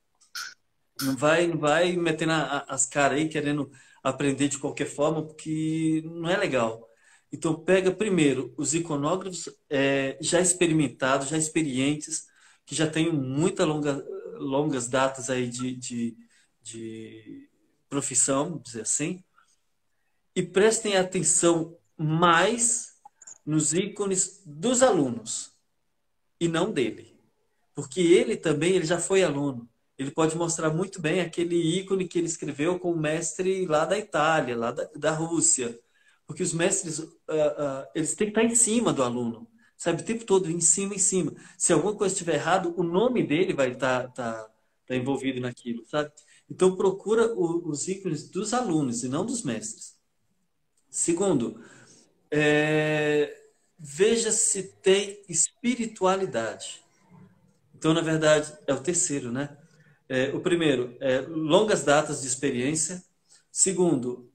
Não vai metendo as caras aí querendo aprender de qualquer forma, porque não é legal. Então, pega primeiro os iconógrafos já experimentados, já experientes, que já têm longas datas aí de profissão, vamos dizer assim, e prestem atenção mais nos ícones dos alunos e não dele. Porque ele também, ele já foi aluno. Ele pode mostrar muito bem aquele ícone que ele escreveu com o mestre lá da Itália, lá da Rússia. Porque os mestres, eles têm que estar em cima do aluno. Sabe, o tempo todo, em cima, em cima. Se alguma coisa estiver errado, o nome dele vai estar envolvido naquilo, sabe? Então, procura os ícones dos alunos e não dos mestres. Segundo, é, veja se tem espiritualidade. Então, na verdade, é o terceiro, né? O primeiro, longas datas de experiência. Segundo,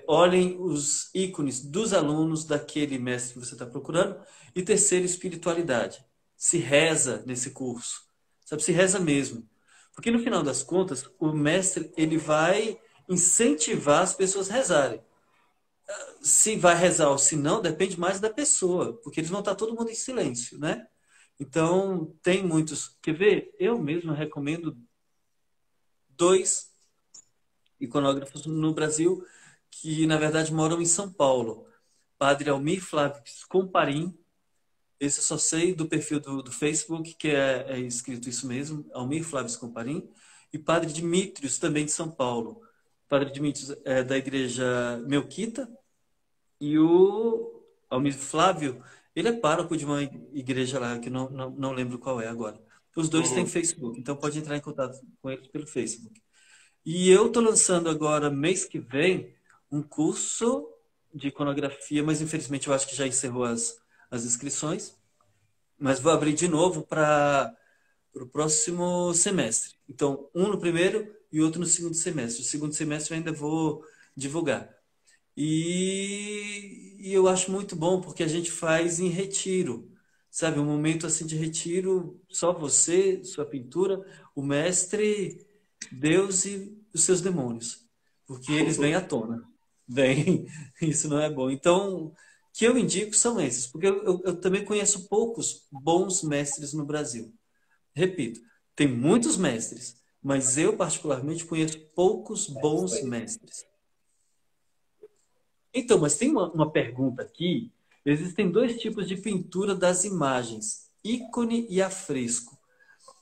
olhem os ícones dos alunos daquele mestre que você está procurando. E terceiro, espiritualidade. Se reza nesse curso. Sabe, se reza mesmo. Porque no final das contas, o mestre ele vai incentivar as pessoas a rezarem. Se vai rezar ou se não, depende mais da pessoa. Porque eles vão estar todo mundo em silêncio, né? Então, tem muitos. Quer ver? Eu mesmo recomendo dois iconógrafos no Brasil que, na verdade, moram em São Paulo. Padre Almir Flávio Comparim, esse eu só sei do perfil do Facebook, que é escrito isso mesmo, Almir Flávio Comparim, e Padre Dimitrios, também de São Paulo. Padre Dimitrios é da igreja Melquita, e o Almir Flávio, ele é pároco de uma igreja lá, que não lembro qual é agora. Os dois têm Uhum. Facebook, então pode entrar em contato com eles pelo Facebook. E eu estou lançando agora, mês que vem, um curso de iconografia, mas infelizmente eu acho que já encerrou as inscrições. Mas vou abrir de novo para o próximo semestre. Então, um no primeiro e outro no segundo semestre. O segundo semestre eu ainda vou divulgar. E eu acho muito bom porque a gente faz em retiro. Sabe, um momento assim de retiro, só você, sua pintura, o mestre, Deus e os seus demônios. Porque eles vêm à tona. Vem, isso não é bom. Então, o que eu indico são esses, porque eu também conheço poucos bons mestres no Brasil. Repito, tem muitos mestres, mas eu particularmente conheço poucos bons mestres. Então, mas tem uma pergunta aqui. Existem dois tipos de pintura das imagens, ícone e afresco.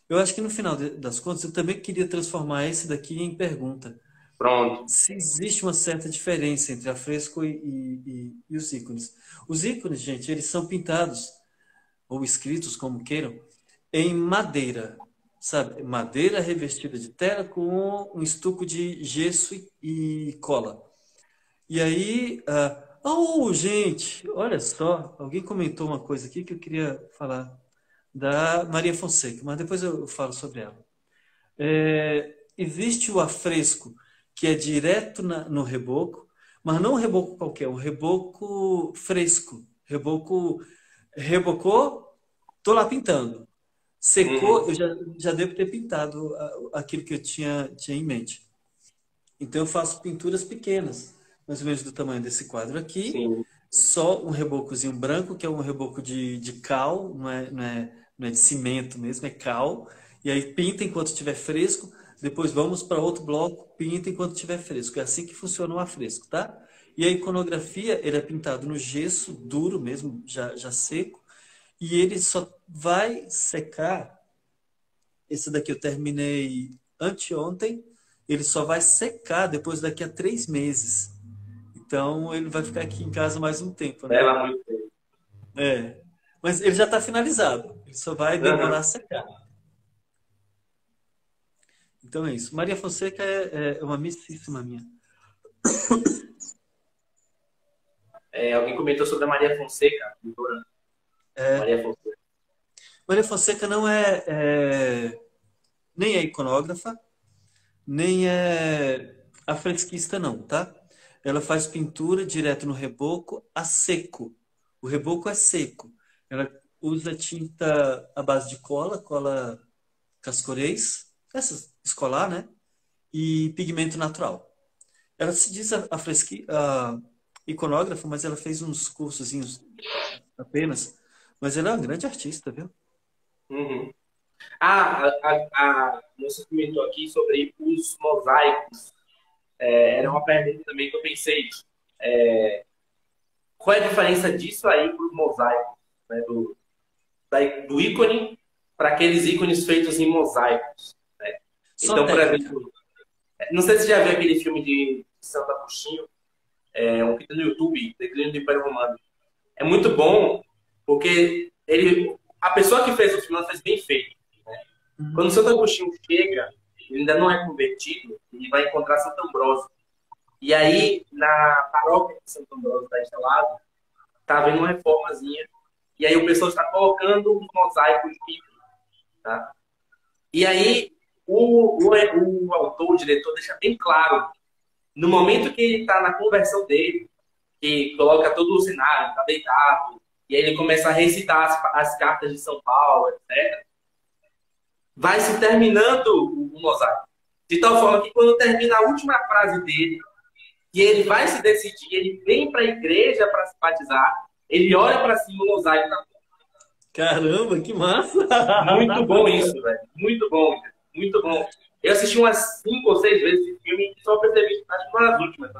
Eu acho que no final das contas eu também queria transformar esse daqui em pergunta. Pronto. Se existe uma certa diferença entre afresco e os ícones. Os ícones, gente, eles são pintados ou escritos, como queiram, em madeira. sabe? Madeira revestida de tela com um estuco de gesso e cola. E aí, gente, olha só, alguém comentou uma coisa aqui que eu queria falar da Maria Fonseca, mas depois eu falo sobre ela. Existe o afresco que é direto no reboco, mas não um reboco qualquer, um reboco fresco. Rebocou, tô lá pintando. Secou, Uhum. eu já devo ter pintado aquilo que eu tinha em mente. Então eu faço pinturas pequenas, mais ou menos do tamanho desse quadro aqui, Sim. só um rebocozinho branco, que é um reboco de cal, não é de cimento mesmo, é cal. E aí pinta enquanto estiver fresco, depois vamos para outro bloco, pinta enquanto estiver fresco. É assim que funciona o afresco, tá? E a iconografia, ele é pintado no gesso, duro mesmo, já seco, e ele só vai secar. Esse daqui eu terminei anteontem, ele só vai secar depois daqui a 3 meses. Então ele vai ficar aqui em casa mais um tempo, né? Leva muito tempo. É. Mas ele já está finalizado. Ele só vai demorar Uhum. a secar. Então é isso. Maria Fonseca é uma amicíssima minha. Alguém comentou sobre a Maria Fonseca, a pintora É, Maria Fonseca. Maria Fonseca não nem é iconógrafa, nem é afresquista, não, tá? Ela faz pintura direto no reboco a seco. O reboco é seco. Ela usa tinta à base de cola cascorês, essa escolar, né? E pigmento natural. Ela se diz a iconógrafa, mas ela fez uns cursozinhos apenas. Mas ela é uma grande artista, viu? Uhum. A moça comentou aqui sobre os mosaicos. Era uma pergunta também que eu pensei. Qual é a diferença disso aí para os mosaicos? Né? Do ícone para aqueles ícones feitos em mosaicos. Né? Só Então, por técnica. exemplo, não sei se você já viu aquele filme de Santo Agostinho, um que tem no YouTube, Declínio do Império Romano. É muito bom porque a pessoa que fez o filme ela fez bem feito. Quando Santo Agostinho chega, ele ainda não é convertido, ele vai encontrar Santo Ambrósio. E aí, na paróquia de Santo Ambrósio está instalado, está havendo uma reformazinha. E aí o pessoal está colocando um mosaico de Bíblia. Tá? E aí o autor, o diretor, deixa bem claro, no momento que ele está na conversão dele, que coloca todo o cenário, está deitado, e aí ele começa a recitar as cartas de São Paulo, etc., vai se terminando o mosaico. De tal forma que quando termina a última frase dele, e ele vai se decidir, ele vem para a igreja para se batizar, ele olha para cima o mosaico na mão. Caramba, que massa! Muito bom isso, velho. Muito bom, muito bom. Eu assisti umas 5 ou 6 vezes esse filme e só percebi, acho que uma das últimas.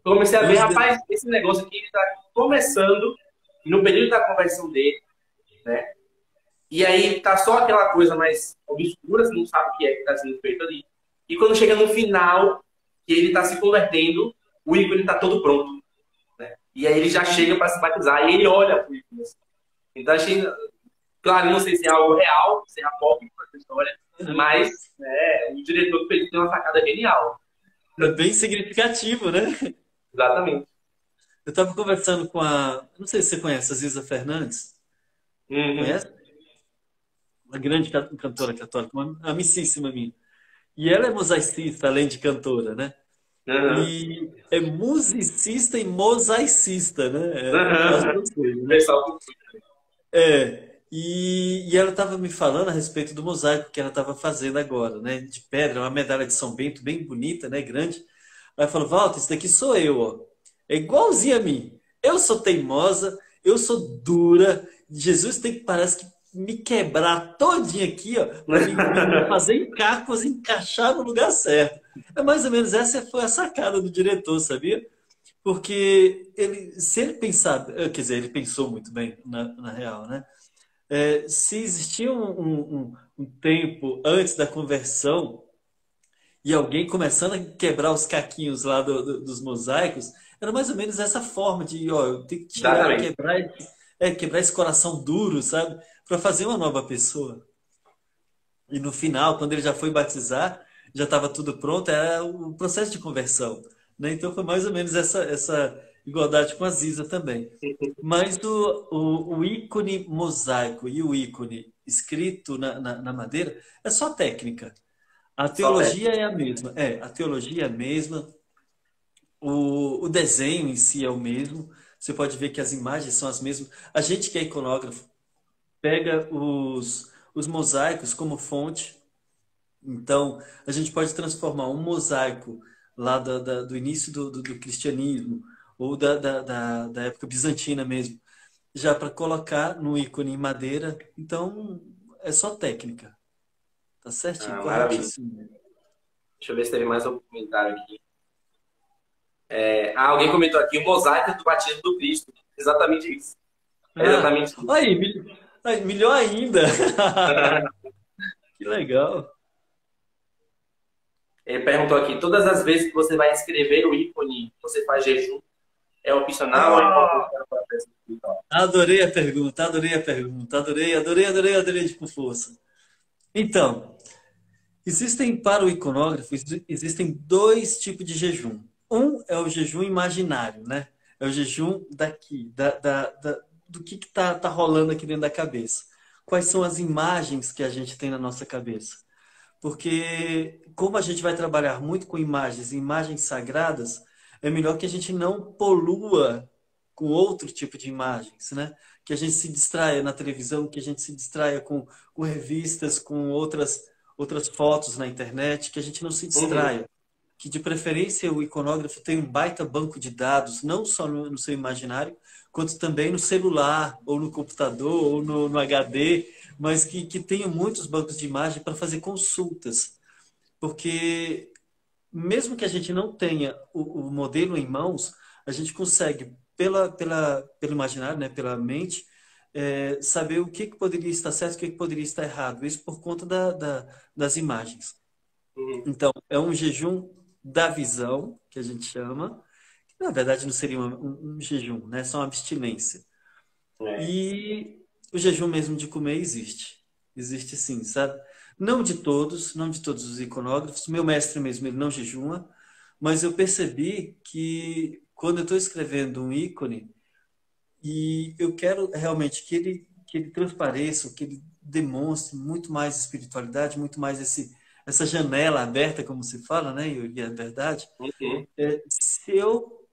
Comecei a ver, Os de- rapaz, esse negócio aqui está começando no período da conversão dele, né? E aí tá só aquela coisa mais obscura, você não sabe o que é que está sendo feito ali. E quando chega no final, que ele está se convertendo, o ícone está todo pronto. Né? E aí ele já chega para se batizar e ele olha pro ícone. Assim. Então achei, claro, não sei se é algo real, se é apócrifo essa história, mas o diretor fez tem uma sacada genial. É bem significativo, né? Exatamente. Eu estava conversando com não sei se você conhece, a Ziza Fernandes. Uhum. Conhece? Uma grande cantora católica, uma amicíssima minha. E ela é mosaicista, além de cantora, né? Uhum. E é musicista e mosaicista, né? As Uhum. duas coisas, O né? pessoal. E ela estava me falando a respeito do mosaico que ela estava fazendo agora, né? De pedra, uma medalha de São Bento bem bonita, né? Grande. Aí ela falou, Walter, isso daqui sou eu, ó. É igualzinho a mim. Eu sou teimosa, eu sou dura. Jesus tem que, parece que, me quebrar todinha aqui, ó, para me fazer encacos, encaixar no lugar certo. É mais ou menos essa foi a sacada do diretor, sabia? Porque se ele pensar, quer dizer, ele pensou muito bem, na real, né? Se existia um tempo antes da conversão e alguém começando a quebrar os caquinhos lá dos mosaicos, era mais ou menos essa forma de, ó, eu tenho que tirar, Exatamente. quebrar esse coração duro, sabe? Para fazer uma nova pessoa. E no final, quando ele já foi batizar, já estava tudo pronto, era o processo de conversão, né? Então foi mais ou menos essa igualdade com a Ziza também. Mas o ícone mosaico e o ícone escrito na madeira é só técnica. A Só até. teologia é a mesma. A teologia é a mesma. O desenho em si é o mesmo. Você pode ver que as imagens são as mesmas. A gente que é iconógrafo pega os mosaicos como fonte. Então, a gente pode transformar um mosaico lá do início do cristianismo ou da época bizantina mesmo, já para colocar no ícone em madeira. Então, é só técnica. Tá certinho, Ah, maravilha. corretíssimo. Deixa eu ver se teve mais algum comentário aqui. Alguém comentou aqui o mosaico do batismo do Cristo. Exatamente isso. É Ah, exatamente isso. aí, aí, melhor ainda. Que legal. Ele perguntou aqui, todas as vezes que você vai escrever o ícone, você faz jejum? É opcional ou é importante para o processo espiritual? Adorei a pergunta, adorei a pergunta, adorei com força. Então, existem para o iconógrafo, existem dois tipos de jejum. Um é o jejum imaginário, né? É o jejum daqui, do que tá rolando aqui dentro da cabeça. Quais são as imagens que a gente tem na nossa cabeça? Porque, como a gente vai trabalhar muito com imagens e imagens sagradas, é melhor que a gente não polua com outro tipo de imagens, né? Que a gente se distraia na televisão, que a gente se distraia com revistas, com outras fotos na internet, que a gente não se Uhum. distraia. Que, de preferência, o iconógrafo tem um baita banco de dados, não só no seu imaginário, quanto também no celular, ou no computador, ou no HD, mas que tenha muitos bancos de imagem para fazer consultas. Porque mesmo que a gente não tenha o modelo em mãos, a gente consegue, pelo imaginário, né, pela mente, saber o que poderia estar certo e o que poderia estar errado. Isso por conta das imagens. Uhum. Então, é um jejum da visão, que a gente chama, que na verdade não seria um jejum, né? É só uma abstinência. É. E o jejum mesmo de comer existe. Existe sim, sabe? Não de todos os iconógrafos. Meu mestre mesmo, ele não jejuma, mas eu percebi que quando eu estou escrevendo um ícone e eu quero realmente que ele transpareça, que ele demonstre muito mais espiritualidade, muito mais essa janela aberta, como se fala, né? E é verdade. Uhum. Se eu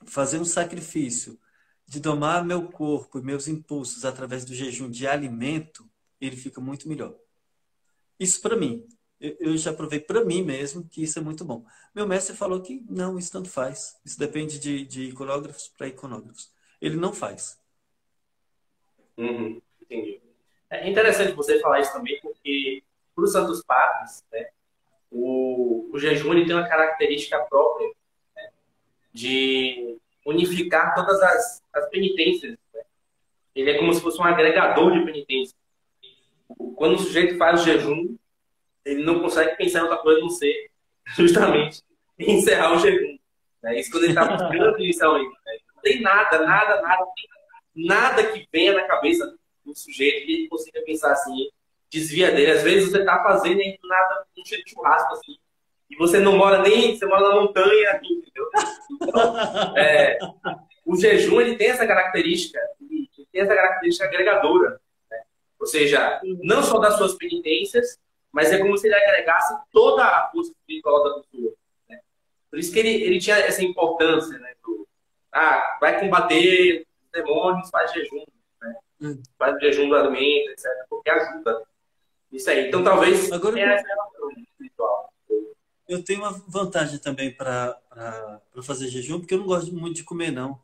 fazer um sacrifício de domar meu corpo e meus impulsos através do jejum de alimento, ele fica muito melhor. Isso para mim. Eu já provei para mim mesmo que isso é muito bom. Meu mestre falou que não, isso tanto faz. Isso depende de iconógrafos para iconógrafos. Ele não faz. Uhum. Entendi. É interessante você falar isso também, porque para os Santos Padres, né, o jejum ele tem uma característica própria de unificar todas as penitências. Ele é como se fosse um agregador de penitências. Quando o sujeito faz o jejum, ele não consegue pensar em outra coisa a não ser justamente encerrar o jejum. Né? Isso quando ele está buscando inicialmente. Né? Não tem nada que venha na cabeça do sujeito que ele consiga pensar assim, desvia dele. Às vezes você está fazendo e nada, um cheiro de churrasco assim, e você não mora nem, você mora na montanha, entendeu? Então, o jejum ele tem essa característica, ele tem essa característica agregadora. Ou seja, não só das suas penitências, mas é como se ele agregasse toda a força espiritual da pessoa. Né? Por isso que ele tinha essa importância, né? Vai combater os demônios, faz jejum, né? Faz o jejum do alimento, etc. Porque ajuda. Isso aí. Então, talvez Agora, tenha essa relação espiritual. eu tenho uma vantagem também para fazer jejum, porque eu não gosto muito de comer, não.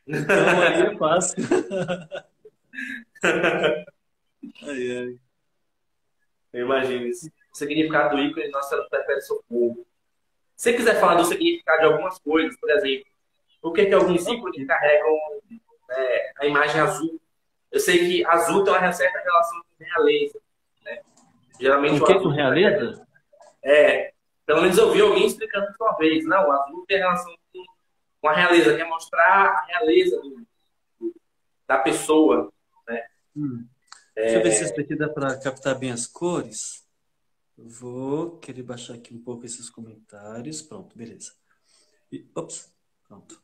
Então, aí é fácil. Ai, ai. Eu imagino isso. O significado do ícone, Nossa Senhora prefere socorro. Se você quiser falar do significado de algumas coisas, por exemplo, por que alguns ícones carregam a imagem azul? Eu sei que azul tem uma certa relação com realeza. Né? Com Geralmente o o que? Com azul realeza? pelo menos eu vi alguém explicando isso uma vez. Não, o azul tem relação com a realeza, quer mostrar a realeza da pessoa. Né? Hum. Deixa eu ver se esse daqui dá para captar bem as cores. Eu vou querer baixar aqui um pouco esses comentários. Pronto, beleza. Ops, pronto.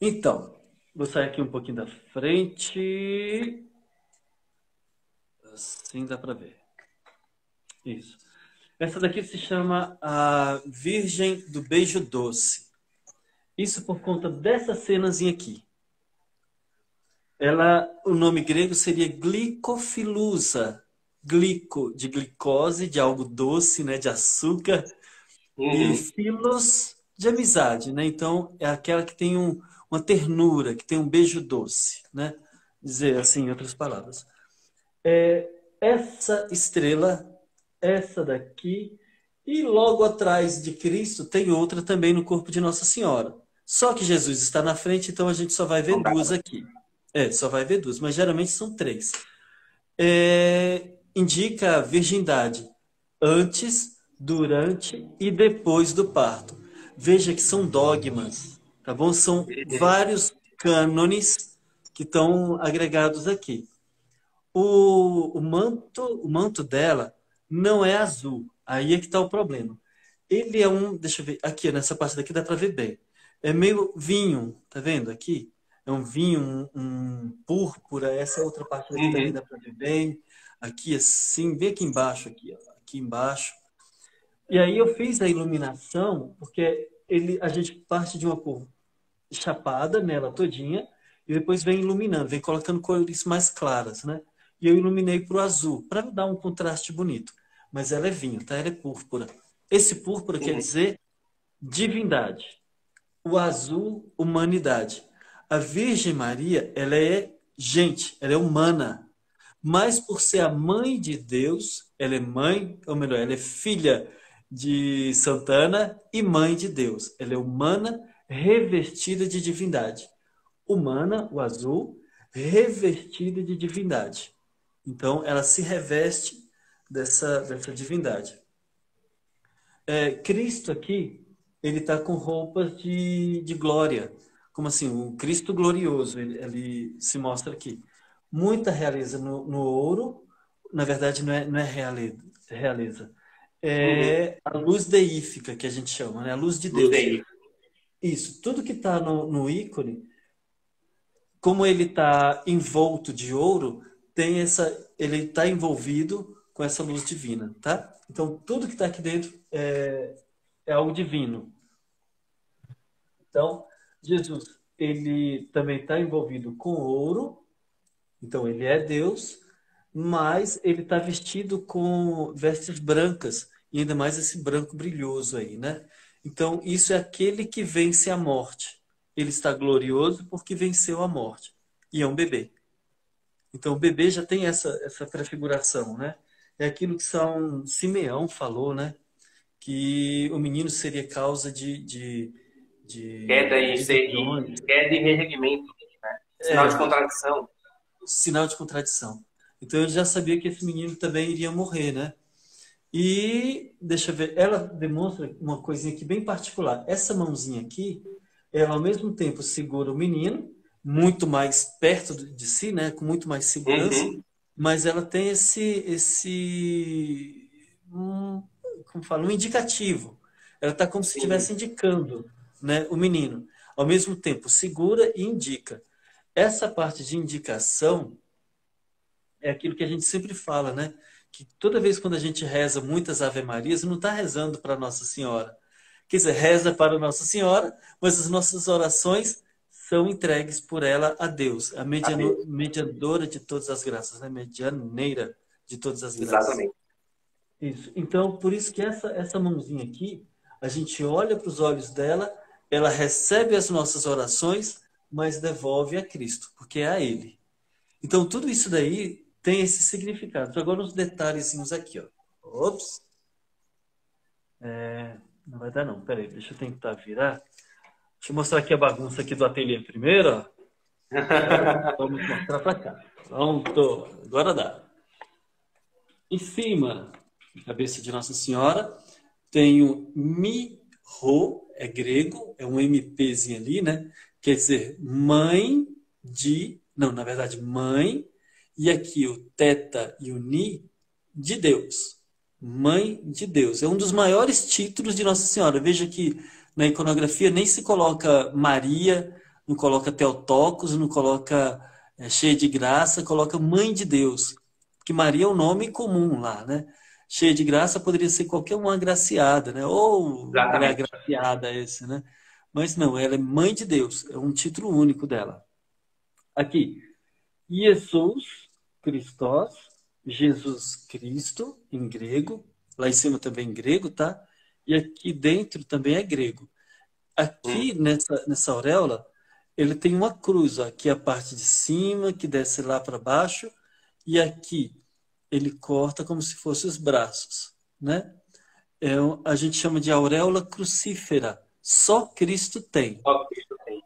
Então, vou sair aqui um pouquinho da frente. Assim dá para ver. Isso. Essa daqui se chama a Virgem do Beijo Doce. Isso por conta dessa cenazinha aqui. O nome grego seria glicofilusa. Glico, de glicose, de algo doce, né, de açúcar. E filos, de amizade, né? Então, é aquela que tem uma ternura, que tem um beijo doce, né? Dizer assim, em outras palavras. Essa estrela, essa daqui, e logo atrás de Cristo tem outra também no corpo de Nossa Senhora. Só que Jesus está na frente, então a gente só vai ver duas aqui. Só vai ver duas, mas geralmente são três. Indica a virgindade antes, durante e depois do parto. Veja que são dogmas, tá bom? São vários cânones que estão agregados aqui. O manto dela não é azul. Aí é que está o problema. Ele é deixa eu ver, aqui nessa parte daqui dá para ver bem. É meio vinho, tá vendo aqui? É um vinho, um púrpura. Essa outra parte daqui também dá para ver bem. Aqui assim, bem aqui embaixo, aqui embaixo. E aí eu fiz a iluminação, porque a gente parte de uma cor chapada nela todinha, e depois vem iluminando, vem colocando cores mais claras, né? E eu iluminei para o azul, para dar um contraste bonito. Mas ela é vinho, tá? Ela é púrpura. Esse púrpura quer dizer divindade. O azul, humanidade. A Virgem Maria, ela é gente, ela é humana. Mas por ser a mãe de Deus, ela é mãe, ou melhor, ela é filha de Santana e mãe de Deus. Ela é humana, revestida de divindade. Humana, o azul, revestida de divindade. Então, ela se reveste dessa divindade. Cristo aqui, ele está com roupas de glória. Como assim? O Cristo glorioso, ele se mostra aqui. Muita realeza no ouro. Na verdade, não é realeza. É a luz deífica, que a gente chama, né? A luz de Deus. Isso. Tudo que está no ícone, como ele está envolto de ouro, ele está envolvido com essa luz divina, tá? Então, tudo que está aqui dentro é algo divino. Então, Jesus, ele também está envolvido com ouro, então ele é Deus, mas ele está vestido com vestes brancas, e ainda mais esse branco brilhoso aí, né? Então, isso é aquele que vence a morte. Ele está glorioso porque venceu a morte. E é um bebê. Então, o bebê já tem essa prefiguração, né? É aquilo que São Simeão falou, né? Que o menino seria causa de queda e reerguimento, né? Sinal de contradição. Sinal de contradição. Então, ele já sabia que esse menino também iria morrer, né? E, deixa eu ver, ela demonstra uma coisinha aqui bem particular. Essa mãozinha aqui, ela ao mesmo tempo segura o menino, muito mais perto de si, né? Com muito mais segurança, mas ela tem como fala, um indicativo. Ela está como se estivesse indicando, né, o menino. Ao mesmo tempo, segura e indica. Essa parte de indicação é aquilo que a gente sempre fala, né? Que toda vez quando a gente reza muitas Ave-Marias, não está rezando para Nossa Senhora. Quer dizer, reza para Nossa Senhora, mas as nossas orações são entregues por ela a Deus, a mediadora de todas as graças, né? Medianeira de todas as graças. Exatamente. Isso. Então, por isso que essa mãozinha aqui, a gente olha para os olhos dela, ela recebe as nossas orações, mas devolve a Cristo, porque é a Ele. Então, tudo isso daí tem esse significado. Agora, uns detalhezinhos aqui, ó. Ops. Não vai dar não. Peraí, deixa eu tentar virar. Deixa eu mostrar aqui a bagunça aqui do ateliê primeiro, ó. Vamos mostrar para cá. Pronto. Agora dá. Em cima da cabeça de Nossa Senhora tem o Mi-Ro, é grego, é um MPzinho ali, né? Quer dizer, mãe de... Não, na verdade, mãe E aqui o teta e o ni, de Deus. Mãe de Deus. É um dos maiores títulos de Nossa Senhora. Veja que na iconografia nem se coloca Maria, não coloca Theotokos, não coloca cheia de graça, coloca Mãe de Deus. Que Maria é um nome comum lá, né? Cheia de graça poderia ser qualquer uma agraciada, né? Ou ela é Exatamente. agraciada esse, né? Mas não, ela é Mãe de Deus. É um título único dela. Aqui, Jesus Christos, Jesus Cristo, em grego. Lá em cima também em grego, tá? E aqui dentro também é grego. Aqui nessa auréola, ele tem uma cruz. Ó. Aqui é a parte de cima, que desce lá para baixo. E aqui ele corta como se fossem os braços, né? A gente chama de auréola crucífera. Só Cristo tem. Só Cristo tem.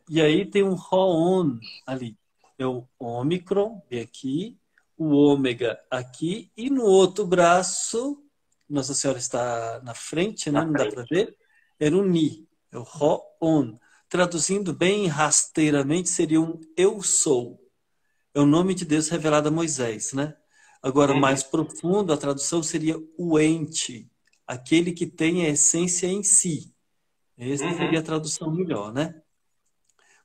E aí tem um Rho-On ali. É o ômicron, bem aqui, o ômega aqui, e no outro braço, Nossa Senhora está na frente, né? Não dá para ver, era o Ni, é o Rho-On. Traduzindo bem rasteiramente, seria um Eu Sou. É o nome de Deus revelado a Moisés, né? Agora, mais profundo, a tradução seria o ente, aquele que tem a essência em si. Essa seria a tradução melhor, né?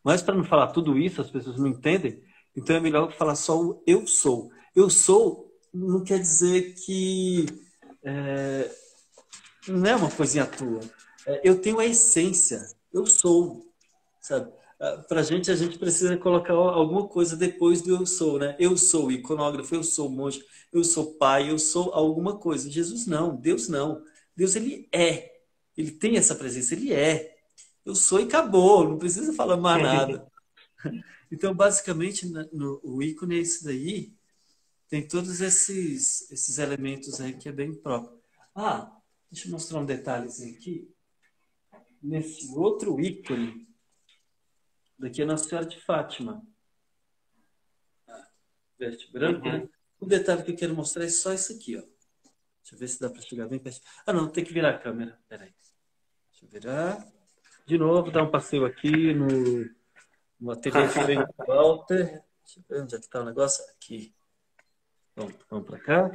Mas para não falar tudo isso, as pessoas não entendem, então é melhor falar só o eu sou. Eu sou não quer dizer que não é uma coisinha tua. Eu tenho a essência. Eu sou, sabe? Para a gente precisa colocar alguma coisa depois do eu sou, né? Eu sou iconógrafo, eu sou monge, eu sou pai, eu sou alguma coisa. Jesus não, Deus não. Deus, ele é. Ele tem essa presença, ele é. Eu sou e acabou, não precisa falar mais nada. Então, basicamente, o ícone é isso daí. Tem todos esses elementos aí que é bem próprio. Deixa eu mostrar um detalhezinho aqui. Nesse outro ícone, daqui é Nossa Senhora de Fátima. Veste branco, né? O detalhe que eu quero mostrar é só isso aqui, ó. Deixa eu ver se dá para chegar bem perto. Não, tem que virar a câmera. Peraí. Deixa eu virar. De novo, dar um passeio aqui no ateliê de Walter. Deixa eu ver onde é que está o negócio. Aqui. Vamos para cá.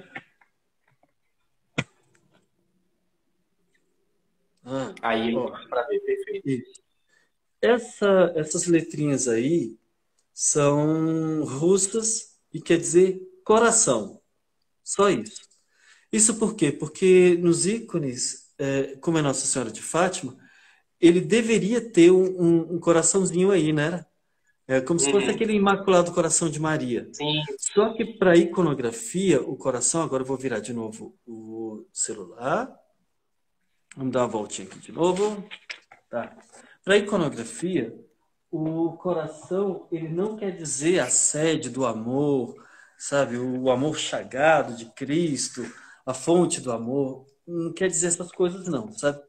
Aí, para ver, perfeito. Isso. Essas letrinhas aí são russas e quer dizer coração. Só isso. Isso por quê? Porque nos ícones, como é Nossa Senhora de Fátima, ele deveria ter um coraçãozinho aí, né? É como se fosse aquele Imaculado Coração de Maria. Sim. Só que para iconografia, o coração, agora eu vou virar de novo o celular. Vamos dar uma voltinha aqui de novo. Tá. Para iconografia, o coração, ele não quer dizer a sede do amor, sabe? O amor chagado de Cristo, a fonte do amor. Não quer dizer essas coisas não, sabe?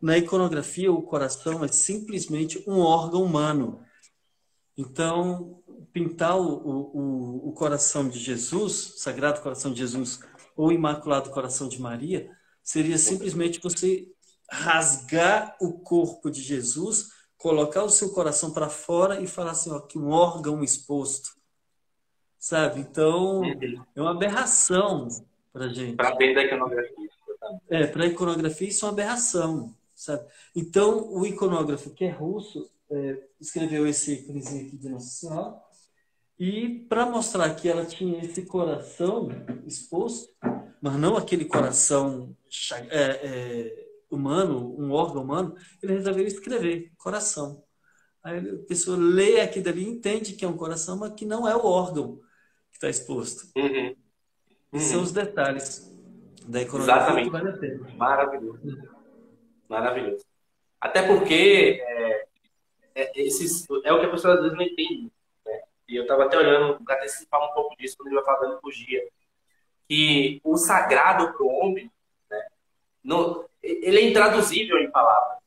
Na iconografia, o coração é simplesmente um órgão humano. Então, pintar o coração de Jesus, Sagrado Coração de Jesus, ou Imaculado Coração de Maria, seria simplesmente você rasgar o corpo de Jesus, colocar o seu coração para fora e falar assim, ó, que um órgão exposto. Sabe? Então, é uma aberração para gente. Para dentro da iconografia. Para a iconografia, isso é uma aberração. Sabe? Então, o iconógrafo que é russo escreveu esse íconezinho aqui de Nossa Senhora e para mostrar que ela tinha esse coração exposto, mas não aquele coração humano, um órgão humano, ele resolveu escrever coração. Aí a pessoa lê aqui dali e entende que é um coração, mas que não é o órgão que está exposto. Esses são os detalhes da iconografia que vale a pena. Maravilhoso. Maravilhoso. Até porque é o que a pessoa às vezes não entende. Né? E eu estava até olhando, para antecipar um pouco disso quando ele vai falar da liturgia. Que o sagrado para o homem, né, ele é intraduzível em palavras.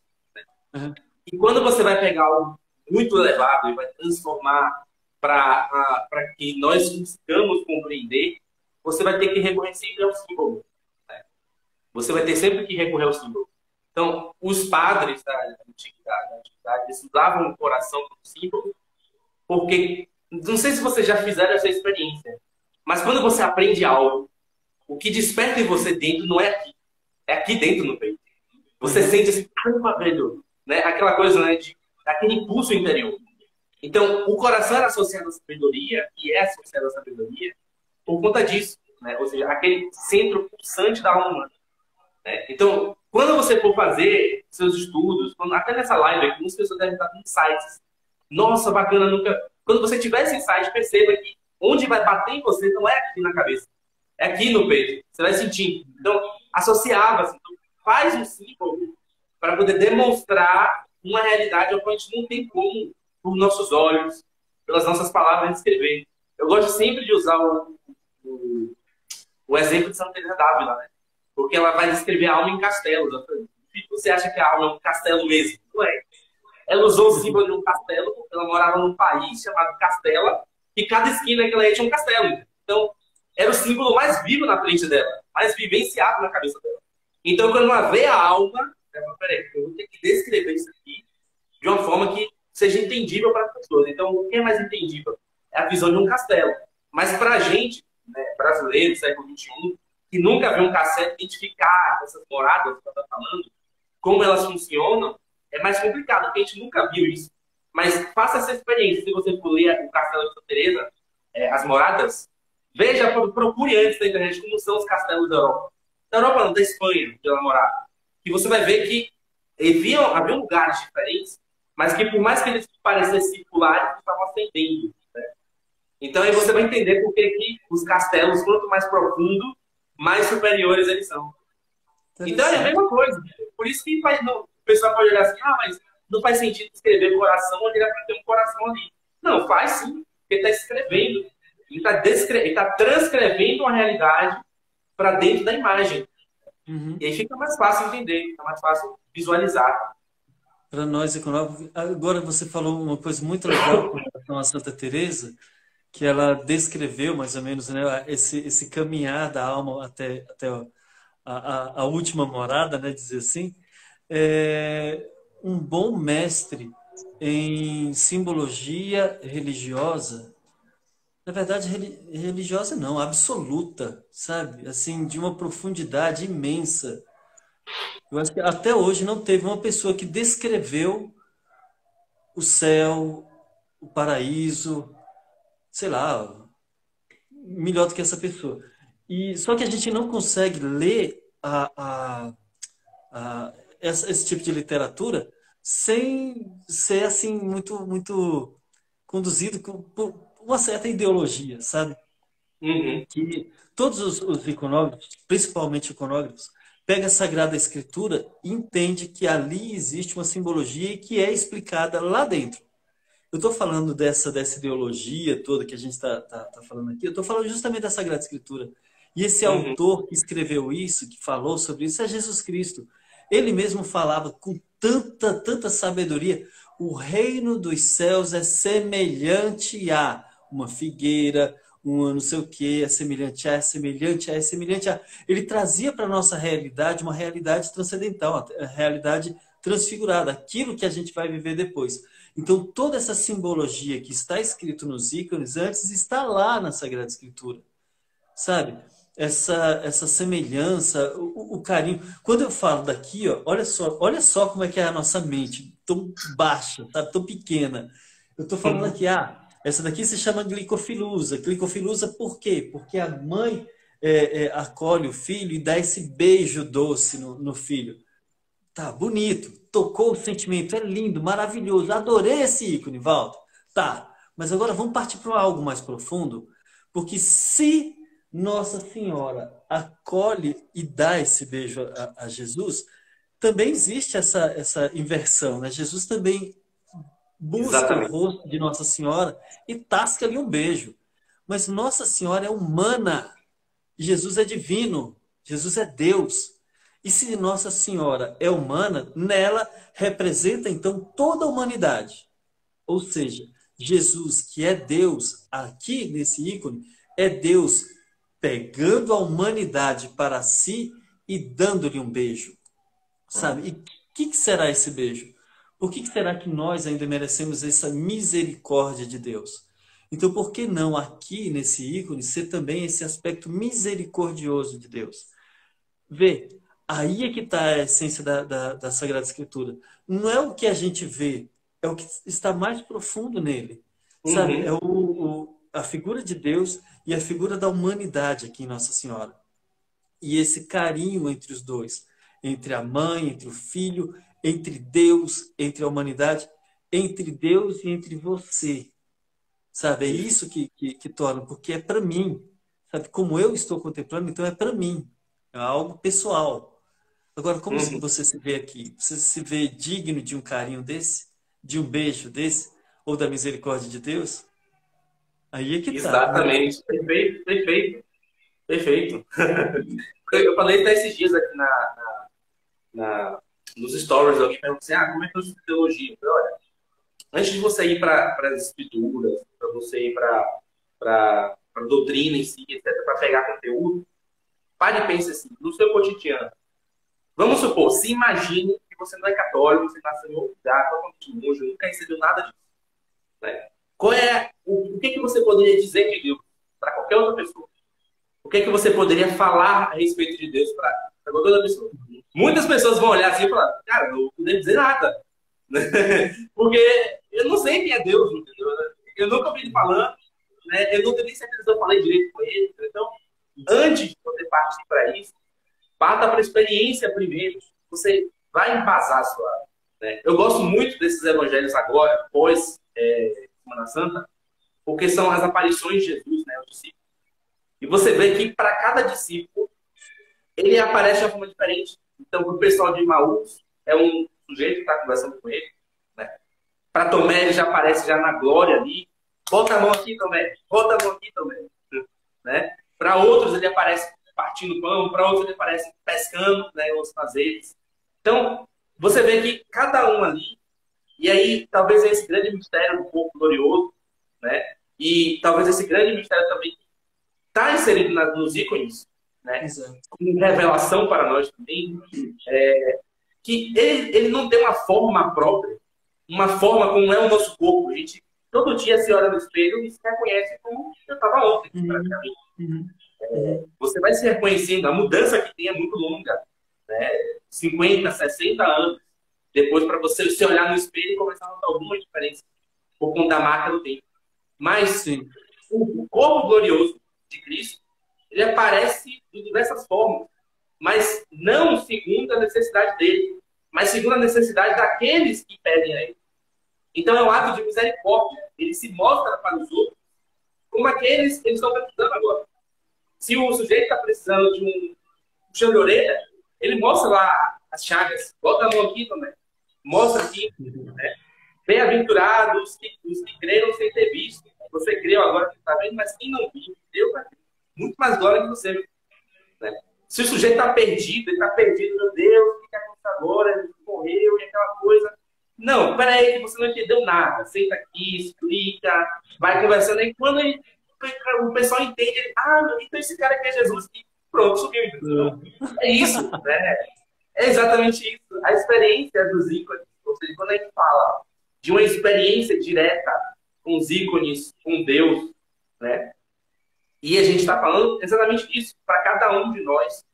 Né? E quando você vai pegar algo muito elevado e vai transformar para que nós consigamos compreender, você vai ter que recorrer sempre ao símbolo. Né? Você vai ter sempre que recorrer ao símbolo. Então, os padres da antiguidade eles usavam o coração como símbolo, porque Não sei se vocês já fizeram essa experiência, mas quando você aprende algo, o que desperta em você dentro não é aqui. É aqui dentro no peito. Você Uhum. sente assim, caramba, velho, né? Aquela coisa, né, aquele impulso interior. Então, o coração era associado à sabedoria, e é associado à sabedoria, por conta disso, né? Ou seja, aquele centro pulsante da alma humana. Né? Então, quando você for fazer seus estudos, até nessa live aqui, muitas pessoas devem estar com insights. Nossa, bacana, nunca. Quando você tiver esse insight, perceba que onde vai bater em você não é aqui na cabeça, é aqui no peito. Você vai sentir. Então, associava-se. Então, faz um símbolo para poder demonstrar uma realidade ao qual a gente não tem como, por nossos olhos, pelas nossas palavras, descrever. Eu gosto sempre de usar o, o exemplo de Santa Teresa d'Ávila, né? Porque ela vai descrever a alma em castelos. Você acha que a alma é um castelo mesmo? Não é. Ela usou o símbolo de um castelo porque ela morava num país chamado Castela e cada esquina que ela ia tinha um castelo. Então, era o símbolo mais vivo na frente dela, mais vivenciado na cabeça dela. Então, quando ela vê a alma, ela fala, peraí, eu vou ter que descrever isso aqui de uma forma que seja entendível para as pessoas. Então, o que é mais entendível? É a visão de um castelo. Mas para a gente, né, brasileiro, século XXI, que nunca viu um castelo, identificar essas moradas que eu estou falando, como elas funcionam, é mais complicado, porque a gente nunca viu isso. Mas faça essa experiência. Se você for ler o Castelo de Santa Teresa, as moradas, veja, procure antes na internet como são os castelos da Europa. Da Europa não, da Espanha, onde ela morava. E você vai ver que havia lugares diferentes, mas que por mais que eles parecessem circulares, eles estavam ascendendo. Né? Então aí você vai entender por que os castelos, quanto mais profundo, mais superiores eles são. Então é a Interessante. mesma coisa. Por isso que o pessoal pode olhar assim, mas não faz sentido escrever coração onde ele é para ter um coração ali. Não, faz sim, porque ele está escrevendo. Ele está transcrevendo uma realidade para dentro da imagem. Uhum. E aí fica mais fácil entender, fica mais fácil visualizar. Para nós econômicos, agora você falou uma coisa muito legal com relação a Santa Teresa, que ela descreveu mais ou menos, né, esse caminhar da alma até a última morada, né, dizer assim. Um bom mestre em simbologia religiosa, na verdade religiosa não, absoluta, sabe? Assim, de uma profundidade imensa. Eu acho que até hoje não teve uma pessoa que descreveu o céu, o paraíso, sei lá, melhor do que essa pessoa. E só que a gente não consegue ler esse tipo de literatura sem ser assim muito conduzido por uma certa ideologia, sabe? Uhum. Que todos os iconógrafos, principalmente iconógrafos, pega a Sagrada Escritura e entende que ali existe uma simbologia que é explicada lá dentro. Eu estou falando dessa ideologia toda que a gente tá falando aqui, eu estou falando justamente da Sagrada Escritura. E esse Uhum. autor que escreveu isso, que falou sobre isso, é Jesus Cristo. Ele mesmo falava com tanta sabedoria. O reino dos céus é semelhante a uma figueira, uma não sei o que, é semelhante a, é semelhante a, é semelhante a. Ele trazia para a nossa realidade uma realidade transcendental, uma realidade transfigurada, aquilo que a gente vai viver depois. Então, toda essa simbologia que está escrito nos ícones antes está lá na Sagrada Escritura, sabe? Essa semelhança, o carinho. Quando eu falo daqui, ó, olha só como é que é a nossa mente, tão baixa, sabe? Tão pequena. Eu estou falando aqui, essa daqui se chama glicofilusa. Glicofilusa por quê? Porque a mãe acolhe o filho e dá esse beijo doce no filho. Tá, bonito, tocou o sentimento, é lindo, maravilhoso, adorei esse ícone, Walter. Tá, mas agora vamos partir para algo mais profundo, porque se Nossa Senhora acolhe e dá esse beijo a Jesus, também existe essa inversão, né? Jesus também busca o Exatamente. rosto de Nossa Senhora e tasca-lhe um beijo. Mas Nossa Senhora é humana, Jesus é divino, Jesus é Deus. E se Nossa Senhora é humana, nela representa então toda a humanidade. Ou seja, Jesus, que é Deus, aqui nesse ícone, é Deus pegando a humanidade para si e dando-lhe um beijo. Sabe? E o que será esse beijo? Por que será que nós ainda merecemos essa misericórdia de Deus? Então, por que não aqui, nesse ícone, ser também esse aspecto misericordioso de Deus? Vê, aí é que está a essência da Sagrada Escritura. Não é o que a gente vê, é o que está mais profundo nele. Sabe? É Uhum. a figura de Deus e a figura da humanidade aqui em Nossa Senhora. E esse carinho entre os dois, entre a mãe, entre o filho, entre Deus, entre a humanidade, entre Deus e entre você. Sabe? É isso que torna, porque é para mim. Sabe? Como eu estou contemplando, então é para mim. É algo pessoal. Agora, como Uhum. você se vê aqui? Você se vê digno de um carinho desse? De um beijo desse? Ou da misericórdia de Deus? Aí é que tá. Exatamente. Perfeito, perfeito, perfeito. Eu falei até esses dias aqui nos stories, alguém perguntou assim, como é que eu estudo teologia? Eu falei, olha, antes de você ir para as escrituras, para você ir para a doutrina em si, etc., para pegar conteúdo, pare e pense assim, no seu cotidiano. Vamos supor, se imagine que você não é católico, você nasceu em outro lugar, totalmente longe, nunca recebeu nada disso. Né? O que você poderia dizer de Deus para qualquer outra pessoa? O que você poderia falar a respeito de Deus para qualquer outra pessoa? Muitas pessoas vão olhar assim e falar, cara, eu não poderia dizer nada. Porque eu não sei quem é Deus, entendeu? Eu nunca ouvi ele falando, né? Eu não tenho nem certeza se eu falei direito com ele. Então, antes de você partir para isso, parta para a experiência primeiro. Você vai embasar a sua... Né? Eu gosto muito desses evangelhos agora, pós Semana Santa, porque são as aparições de Jesus, né? Os discípulos. E você vê que para cada discípulo, ele aparece de uma forma diferente. Então, para o pessoal de Emaús, é um sujeito que está conversando com ele. Né? Para Tomé, ele já aparece já na glória ali. Bota a mão aqui, Tomé. Bota a mão aqui, Tomé. Né? Para outros, ele aparece partindo pão. Para outros, ele aparece pescando, né, os fazeres. Então, você vê que cada um ali, e aí talvez esse grande mistério do corpo glorioso, né? E talvez esse grande mistério também está inserido nos ícones, né? Como revelação para nós também, que ele não tem uma forma própria, uma forma como é o nosso corpo. A gente todo dia se olha no espelho e se reconhece como eu estava ontem, praticamente. Você vai se reconhecendo, a mudança que tem é muito longa, né? 50, 60 anos depois para você se olhar no espelho e começar a notar alguma diferença por conta da marca do tempo. Mas o corpo glorioso de Cristo, ele aparece de diversas formas, mas não segundo a necessidade dele, mas segundo a necessidade daqueles que pedem a ele. Então é um ato de misericórdia. Ele se mostra para os outros como aqueles que eles estão precisando agora. Se o sujeito está precisando de um puxão de orelha, ele mostra lá as chagas. Bota a mão aqui também. Mostra aqui. Né? Bem-aventurados os que creram sem ter visto. Você creu agora que está vendo, mas quem não viu, Deus vai ter muito mais glória que você. Né? Se o sujeito está perdido, ele está perdido, meu Deus, o que aconteceu agora? Ele morreu e aquela coisa. Não, peraí, que você não entendeu nada. Senta aqui, explica, vai conversando. Aí quando o pessoal entende, ele, então esse cara aqui é Jesus, e pronto, subiu. Então, é isso, né? É exatamente isso. A experiência dos ícones. Ou seja, quando a gente fala de uma experiência direta com os ícones, com Deus, né? E a gente está falando exatamente disso. Para cada um de nós,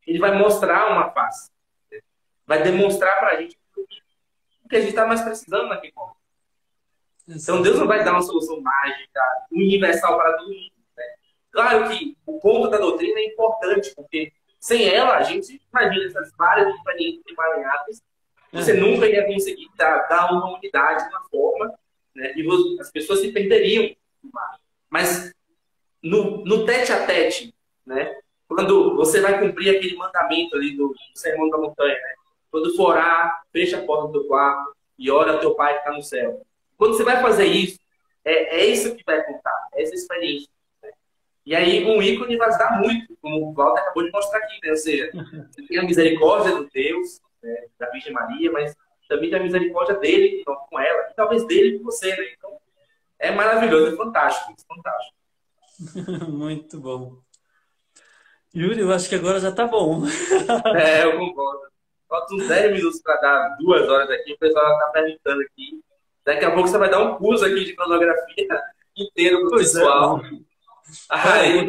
ele vai mostrar uma face. Né? Vai demonstrar para a gente o que a gente está mais precisando naquele momento. Então, Deus não vai dar uma solução mágica, universal para todo mundo. Né? Claro que o ponto da doutrina é importante, porque sem ela, a gente imagina essas várias experiências emaranhadas, você nunca ia conseguir dar uma unidade, uma forma, né? E as pessoas se perderiam. Mas no tete-a-tete, né? Quando você vai cumprir aquele mandamento ali do Sermão da Montanha, né? Quando for orar, fecha a porta do teu quarto e ora ao teu Pai que está no céu. Quando você vai fazer isso, é isso que vai contar, é essa experiência. Né? E aí um ícone vai ajudar muito, como o Walter acabou de mostrar aqui. Né? Ou seja, você tem a misericórdia do Deus, né? Da Virgem Maria, mas também tem a misericórdia dele com ela, e talvez dele com você. Né? Então, é maravilhoso, é fantástico, é fantástico. Muito bom. Yuri, eu acho que agora já tá bom. Eu concordo. Falta uns 10 minutos para dar 2 horas aqui. O pessoal está perguntando aqui. Daqui a pouco você vai dar um curso aqui de cronografia. inteiro pro Pois é. pessoal. Aí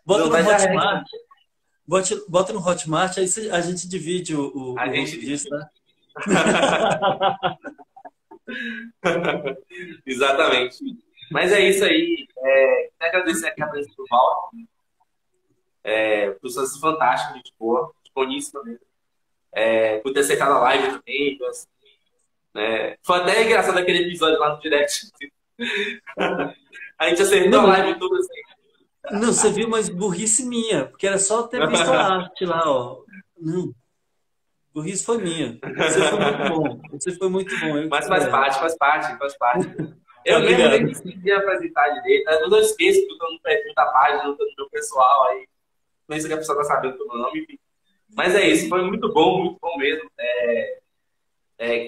Bota não no vai dar Hotmart. Bota no Hotmart, aí a gente divide o A gente lucro disso, né? Exatamente. Mas é isso aí. Quero agradecer aqui a presença do Val. Pessoas fantásticas, gente boa, boníssima mesmo. Por ter aceitado a live também. Assim, né? Foi até engraçado aquele episódio lá no direct. A gente acertou a live toda assim. Não, você viu, mas burrice minha, porque era só ter visto a arte lá, ó. Não, burrice foi minha. Você foi muito bom. Você foi muito bom. Mas faz parte. Eu mesmo nem consegui apresentar direito. Eu não esqueço que eu tô no perfil da página, eu tô no meu pessoal aí. Não sei se a pessoa tá sabendo do meu nome, enfim. Mas é isso, foi muito bom mesmo.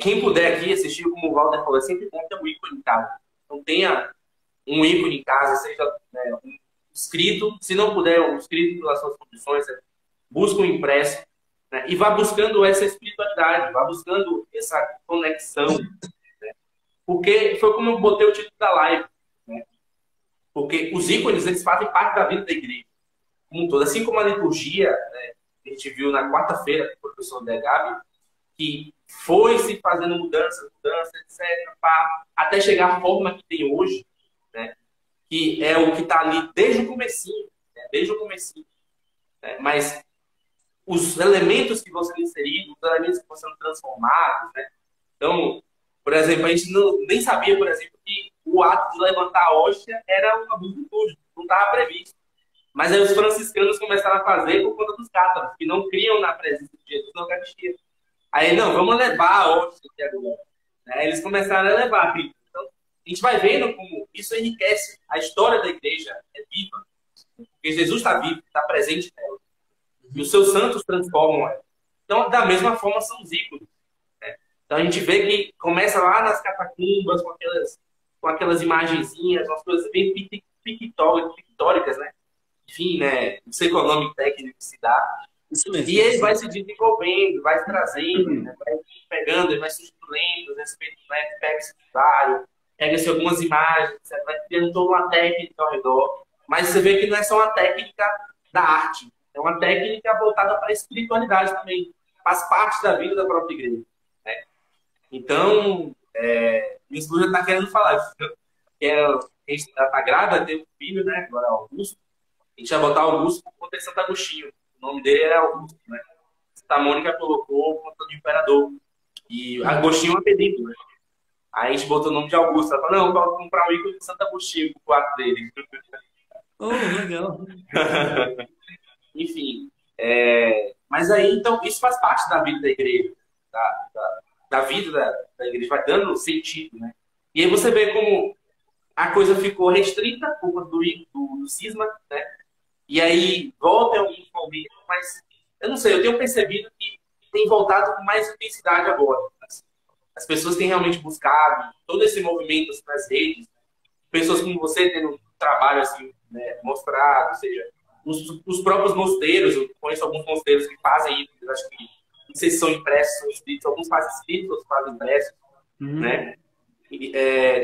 Quem puder aqui assistir, como o Walter falou, é sempre bom ter um ícone em casa. Então tenha um ícone em casa, seja um escrito. Se não puder, um escrito pelas suas condições, busca um impresso. Né? E vá buscando essa espiritualidade, vá buscando essa conexão. Né? Porque foi como eu botei o título da live. Né? Porque os ícones, eles fazem parte da vida da igreja. Como um todo. Assim como a liturgia, né, que a gente viu na quarta-feira com o professor Gabi, que foi se fazendo mudança, etc., até chegar à forma que tem hoje, né, que é o que está ali desde o comecinho, né, mas os elementos que vão sendo inseridos, os elementos que vão sendo transformados, né, então, por exemplo, a gente nem sabia, por exemplo, que o ato de levantar a hóstia era um abuso litúrgico, não estava previsto. Mas aí os franciscanos começaram a fazer por conta dos cátaros, que não criam na presença de Jesus na Eucaristia. Aí, não, vamos levar a hóstia aqui agora. Aí eles começaram a levar. Então, a gente vai vendo como isso enriquece. A história da igreja é viva. Porque Jesus está vivo, está presente nela. E os seus santos transformam ela. Então, da mesma forma, são os ícones. Né? Então, a gente vê que começa lá nas catacumbas, com aquelas imagenzinhas, umas coisas bem pictóricas, né? Enfim, né? Não sei qual é o nome técnico que se dá. Isso mesmo. E ele vai se desenvolvendo, vai se trazendo, né? Vai pegando, ele vai surgindo lendas, né? Pega esse usuário, pega-se algumas imagens, vai criando toda uma técnica ao redor. Mas você vê que não é só uma técnica da arte, é uma técnica voltada para a espiritualidade também. Faz parte da vida da própria igreja. Né? Então, minha esposa está querendo falar isso. Que a gente está grávida, tem um filho, né? Agora Augusto. A gente vai botar Augusto por conta de Santo Agostinho. O nome dele era Augusto, né? Santa Mônica colocou por conta do imperador. E Agostinho é um apelido, né? Aí a gente botou o nome de Augusto. Ela falou, não, vou comprar um ícone de Santo Agostinho pro quarto dele. Oh, legal. Enfim. Mas aí, então, isso faz parte da vida da igreja. Da vida da igreja. Vai dando sentido, né? E aí você vê como a coisa ficou restrita por conta do cisma, né? E aí volta em alguns momentos, mas eu não sei, eu tenho percebido que tem voltado com mais intensidade agora. As pessoas têm realmente buscado todo esse movimento assim, nas redes, pessoas como você tendo um trabalho assim, né, mostrado, ou seja, os próprios mosteiros, eu conheço alguns mosteiros que fazem isso, acho que não sei se são impressos, são escritos, alguns fazem escritos, outros fazem impressos, né?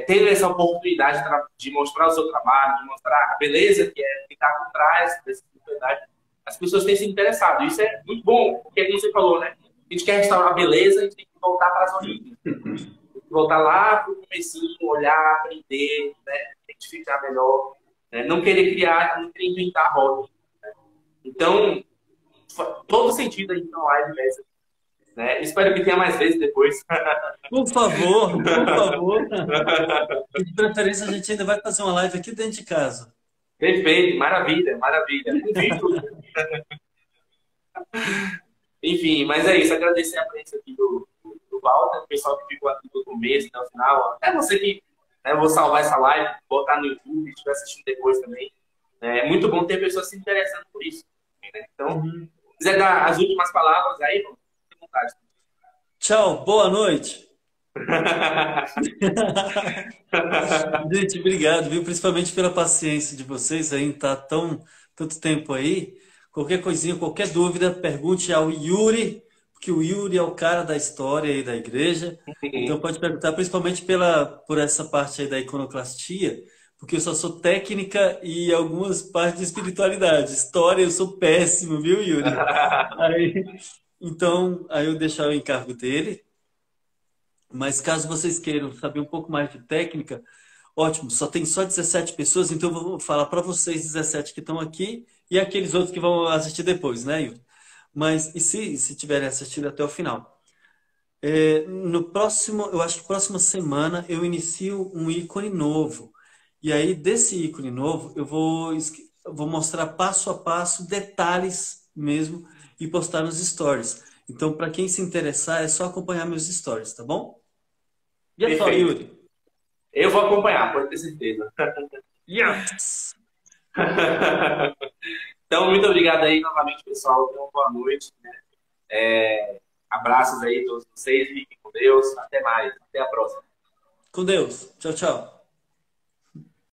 Tendo essa oportunidade de mostrar o seu trabalho, de mostrar a beleza que está por trás dessa oportunidade, as pessoas têm se interessado. Isso é muito bom, porque como você falou, né? A gente quer restaurar a beleza, a gente tem que voltar para as origens. Voltar lá para o comecinho, olhar, aprender, né? Identificar melhor, né? Não querer criar, não querer inventar roda. Né? Então, todo sentido a gente na live dessa. Né? Espero que tenha mais vezes depois. Por favor, por favor. De preferência, a gente ainda vai fazer uma live aqui dentro de casa. Perfeito, maravilha. Enfim, mas é isso. Agradecer a presença aqui do Walter, o pessoal que ficou aqui do começo até o final. Até você que eu vou salvar essa live, botar no YouTube, se estiver assistindo depois também. É muito bom ter pessoas se interessando por isso. Né? Então, se quiser dar as últimas palavras aí, vamos. Tchau, boa noite. Gente, obrigado, viu? Principalmente pela paciência de vocês aí, tá tanto tempo aí. Qualquer coisinha, qualquer dúvida, pergunte ao Yuri, porque o Yuri é o cara da história aí da igreja. Então pode perguntar, principalmente por essa parte aí da iconoclastia, porque eu só sou técnica e algumas partes de espiritualidade. História eu sou péssimo, viu, Yuri? Aí, então, aí eu deixar o encargo dele. Mas caso vocês queiram saber um pouco mais de técnica, ótimo, tem só 17 pessoas, então eu vou falar para vocês 17 que estão aqui e aqueles outros que vão assistir depois, né, Yuri? Mas e se tiverem assistido até o final? No próximo, eu acho que próxima semana eu inicio um ícone novo. E aí, desse ícone novo, eu vou mostrar passo a passo, detalhes mesmo, e postar nos stories. Então, para quem se interessar, é só acompanhar meus stories, tá bom? E é só, Perfeito. Yuri. Eu vou acompanhar, pode ter certeza. Yes! Então, muito obrigado aí novamente, pessoal. Tenham uma boa noite, né? Abraços aí a todos vocês. Fiquem com Deus. Até mais. Até a próxima. Com Deus. Tchau, tchau.